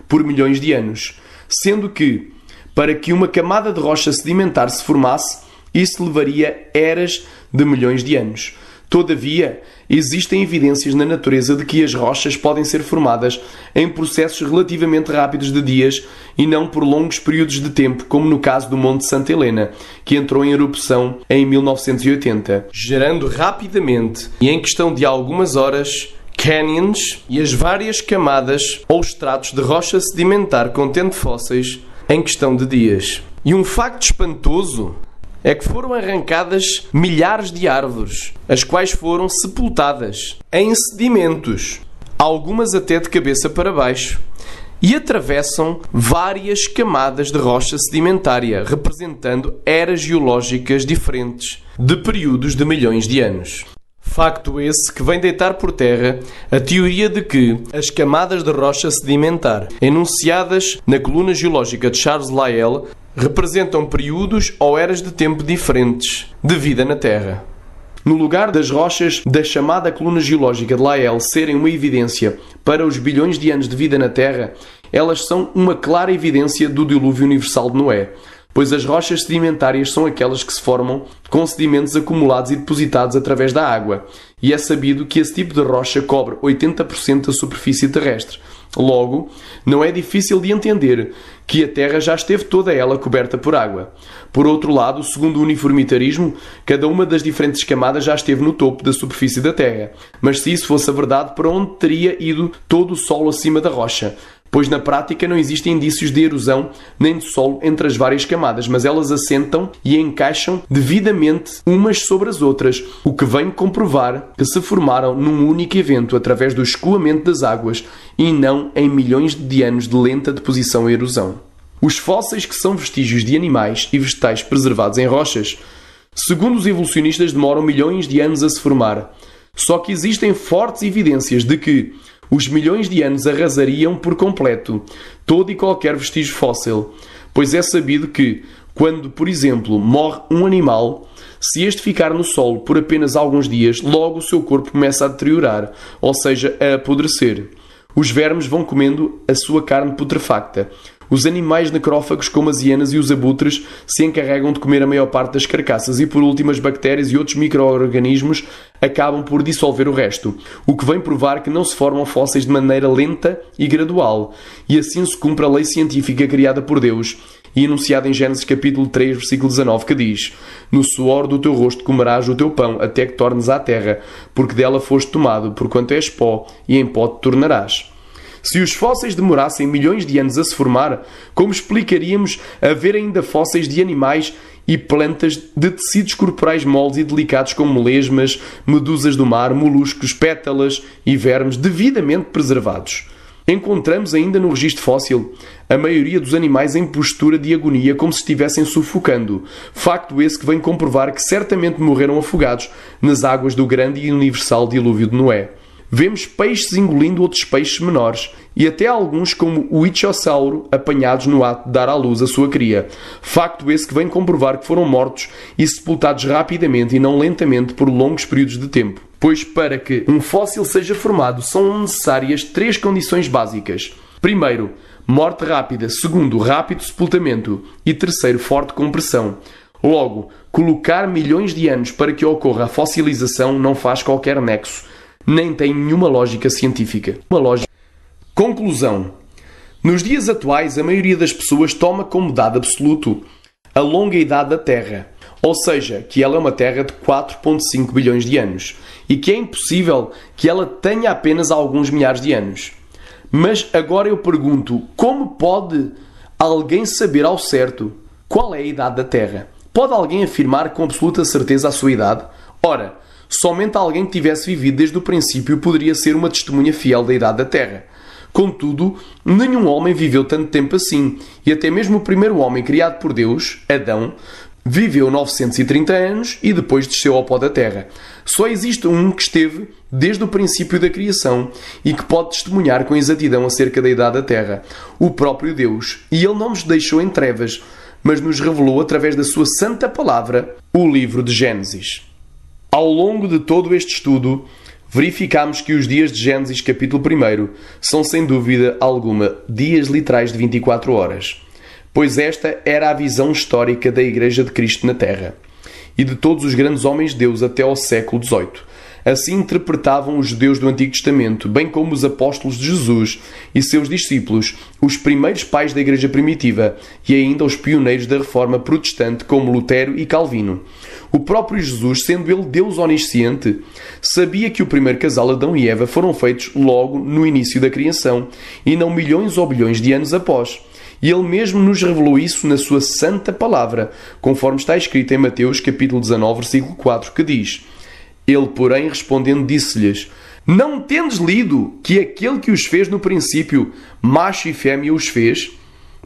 por milhões de anos, sendo que, para que uma camada de rocha sedimentar se formasse, isso levaria eras de milhões de anos. Todavia, existem evidências na natureza de que as rochas podem ser formadas em processos relativamente rápidos de dias e não por longos períodos de tempo, como no caso do Monte Santa Helena, que entrou em erupção em 1980, gerando rapidamente e em questão de algumas horas canyons e as várias camadas ou estratos de rocha sedimentar contendo fósseis em questão de dias. E um facto espantoso é que foram arrancadas milhares de árvores, as quais foram sepultadas em sedimentos, algumas até de cabeça para baixo, e atravessam várias camadas de rocha sedimentária, representando eras geológicas diferentes de períodos de milhões de anos. Facto esse que vem deitar por terra a teoria de que as camadas de rocha sedimentar enunciadas na coluna geológica de Charles Lyell representam períodos ou eras de tempo diferentes de vida na Terra. No lugar das rochas da chamada coluna geológica de Lyell serem uma evidência para os bilhões de anos de vida na Terra, elas são uma clara evidência do dilúvio universal de Noé, pois as rochas sedimentárias são aquelas que se formam com sedimentos acumulados e depositados através da água, e é sabido que esse tipo de rocha cobre 80% da superfície terrestre. Logo, não é difícil de entender que a Terra já esteve toda ela coberta por água. Por outro lado, segundo o uniformitarismo, cada uma das diferentes camadas já esteve no topo da superfície da Terra. Mas se isso fosse a verdade, para onde teria ido todo o solo acima da rocha? Pois na prática não existem indícios de erosão nem de solo entre as várias camadas, mas elas assentam e encaixam devidamente umas sobre as outras, o que vem comprovar que se formaram num único evento através do escoamento das águas e não em milhões de anos de lenta deposição e erosão. Os fósseis, que são vestígios de animais e vegetais preservados em rochas, segundo os evolucionistas, demoram milhões de anos a se formar. Só que existem fortes evidências de que os milhões de anos arrasariam por completo todo e qualquer vestígio fóssil, pois é sabido que, quando, por exemplo, morre um animal, se este ficar no solo por apenas alguns dias, logo o seu corpo começa a deteriorar, ou seja, a apodrecer. Os vermes vão comendo a sua carne putrefacta. Os animais necrófagos, como as hienas e os abutres, se encarregam de comer a maior parte das carcaças e, por último, as bactérias e outros micro-organismos acabam por dissolver o resto, o que vem provar que não se formam fósseis de maneira lenta e gradual, e assim se cumpre a lei científica criada por Deus e enunciada em Gênesis capítulo 3, versículo 19, que diz: "No suor do teu rosto comerás o teu pão, até que tornes à terra, porque dela foste tomado, porquanto és pó, e em pó te tornarás." Se os fósseis demorassem milhões de anos a se formar, como explicaríamos haver ainda fósseis de animais e plantas de tecidos corporais moles e delicados como lesmas, medusas do mar, moluscos, pétalas e vermes devidamente preservados? Encontramos ainda no registro fóssil a maioria dos animais em postura de agonia, como se estivessem sufocando. Facto esse que vem comprovar que certamente morreram afogados nas águas do grande e universal dilúvio de Noé. Vemos peixes engolindo outros peixes menores e até alguns como o ichthyosauro apanhados no ato de dar à luz a sua cria. Facto esse que vem comprovar que foram mortos e sepultados rapidamente e não lentamente por longos períodos de tempo. Pois para que um fóssil seja formado são necessárias 3 condições básicas. Primeiro, morte rápida. Segundo, rápido sepultamento. E terceiro, forte compressão. Logo, colocar milhões de anos para que ocorra a fossilização não faz qualquer nexo, nem tem nenhuma lógica científica. Conclusão. Nos dias atuais, a maioria das pessoas toma como dado absoluto a longa idade da Terra, ou seja, que ela é uma Terra de 4,5 bilhões de anos e que é impossível que ela tenha apenas alguns milhares de anos. Mas agora eu pergunto, como pode alguém saber ao certo qual é a idade da Terra? Pode alguém afirmar com absoluta certeza a sua idade? Ora, somente alguém que tivesse vivido desde o princípio poderia ser uma testemunha fiel da idade da Terra. Contudo, nenhum homem viveu tanto tempo assim, e até mesmo o primeiro homem criado por Deus, Adão, viveu 930 anos e depois desceu ao pó da terra. Só existe um que esteve desde o princípio da criação e que pode testemunhar com exatidão acerca da idade da terra, o próprio Deus. E ele não nos deixou em trevas, mas nos revelou através da sua santa palavra, o livro de Gênesis. Ao longo de todo este estudo, verificamos que os dias de Gênesis capítulo 1 são sem dúvida alguma dias literais de 24 horas, pois esta era a visão histórica da Igreja de Cristo na Terra e de todos os grandes homens de Deus até ao século XVIII. Assim interpretavam os judeus do Antigo Testamento, bem como os apóstolos de Jesus e seus discípulos, os primeiros pais da Igreja primitiva e ainda os pioneiros da Reforma protestante como Lutero e Calvino. O próprio Jesus, sendo ele Deus onisciente, sabia que o primeiro casal, Adão e Eva, foram feitos logo no início da criação e não milhões ou bilhões de anos após. E ele mesmo nos revelou isso na sua santa palavra, conforme está escrito em Mateus capítulo 19, versículo 4, que diz: Ele, porém, respondendo, disse-lhes: Não tendes lido que aquele que os fez no princípio, macho e fêmea os fez?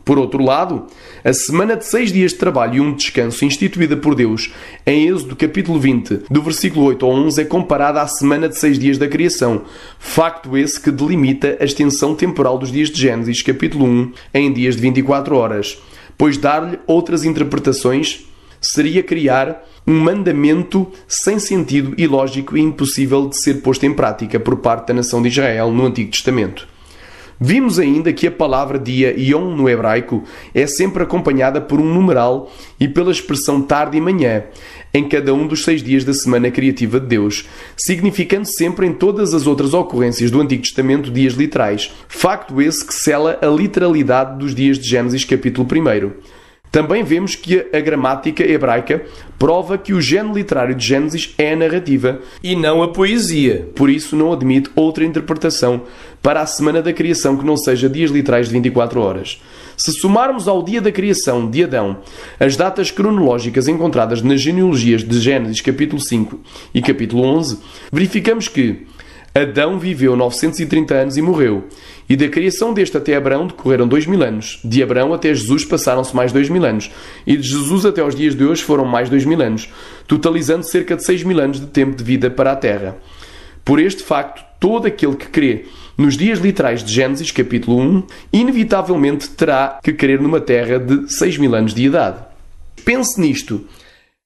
Por outro lado, a semana de 6 dias de trabalho e um de descanso instituída por Deus em Êxodo capítulo 20, do versículo 8 ao 11, é comparada à semana de 6 dias da criação, facto esse que delimita a extensão temporal dos dias de Gênesis capítulo 1 em dias de 24 horas, pois dar-lhe outras interpretações seria criar um mandamento sem sentido, ilógico e impossível de ser posto em prática por parte da nação de Israel no Antigo Testamento. Vimos ainda que a palavra dia, yom, no hebraico, é sempre acompanhada por um numeral e pela expressão tarde e manhã, em cada um dos 6 dias da semana criativa de Deus, significando sempre em todas as outras ocorrências do Antigo Testamento dias literais, facto esse que sela a literalidade dos dias de Gênesis capítulo 1. Também vemos que a gramática hebraica prova que o género literário de Gênesis é a narrativa e não a poesia. Por isso não admite outra interpretação para a semana da criação que não seja dias literais de 24 horas. Se somarmos ao dia da criação de Adão as datas cronológicas encontradas nas genealogias de Gênesis capítulo 5 e capítulo 11, verificamos que Adão viveu 930 anos e morreu. E da criação deste até Abraão decorreram 2000 anos. De Abraão até Jesus passaram-se mais 2000 anos. E de Jesus até os dias de hoje foram mais 2000 anos, totalizando cerca de 6000 anos de tempo de vida para a Terra. Por este facto, todo aquele que crê nos dias literais de Gênesis capítulo 1, inevitavelmente terá que crer numa Terra de 6000 anos de idade. Pense nisto.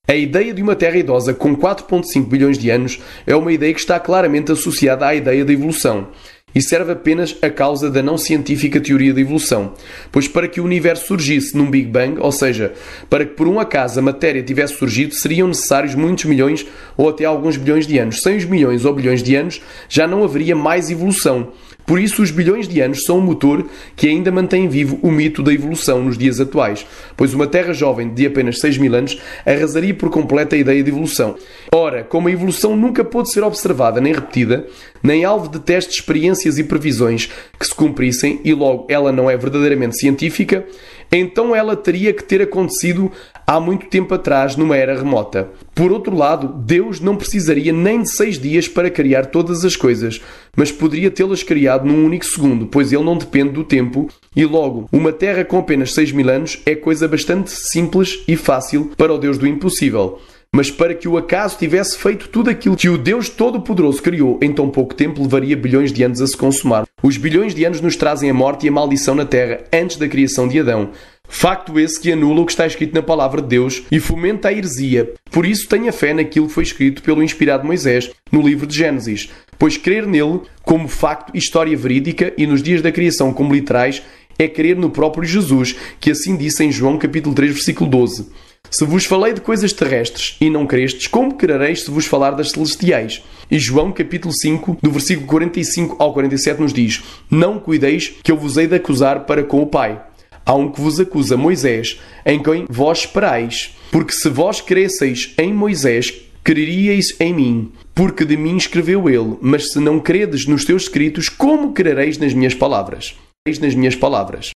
A ideia de uma Terra idosa com 4,5 bilhões de anos é uma ideia que está claramente associada à ideia da evolução e serve apenas a causa da não científica teoria da evolução, pois para que o universo surgisse num Big Bang, ou seja, para que por um acaso a matéria tivesse surgido, seriam necessários muitos milhões ou até alguns bilhões de anos. Sem os milhões ou bilhões de anos já não haveria mais evolução. Por isso, os bilhões de anos são um motor que ainda mantém vivo o mito da evolução nos dias atuais, pois uma Terra jovem de apenas 6000 anos arrasaria por completo a ideia de evolução. Ora, como a evolução nunca pôde ser observada nem repetida, nem alvo de testes, experiências e previsões que se cumprissem, e logo ela não é verdadeiramente científica, então ela teria que ter acontecido há muito tempo atrás, numa era remota. Por outro lado, Deus não precisaria nem de 6 dias para criar todas as coisas, mas poderia tê-las criado num único segundo, pois ele não depende do tempo, e logo, uma Terra com apenas 6000 anos é coisa bastante simples e fácil para o Deus do impossível. Mas para que o acaso tivesse feito tudo aquilo que o Deus Todo-Poderoso criou em tão pouco tempo, levaria bilhões de anos a se consumar. Os bilhões de anos nos trazem a morte e a maldição na Terra antes da criação de Adão. Facto esse que anula o que está escrito na palavra de Deus e fomenta a heresia. Por isso tenha fé naquilo que foi escrito pelo inspirado Moisés no livro de Gênesis, pois crer nele como facto e história verídica e nos dias da criação como literais é crer no próprio Jesus, que assim disse em João capítulo 3, versículo 12. Se vos falei de coisas terrestres e não crestes, como crereis se vos falar das celestiais? E João capítulo 5, do versículo 45 ao 47 nos diz: Não cuideis que eu vos hei de acusar para com o Pai. Há um que vos acusa, Moisés, em quem vós esperais. Porque se vós cresceis em Moisés, creríeis em mim, porque de mim escreveu ele. Mas se não credes nos teus escritos, como crereis nas minhas palavras?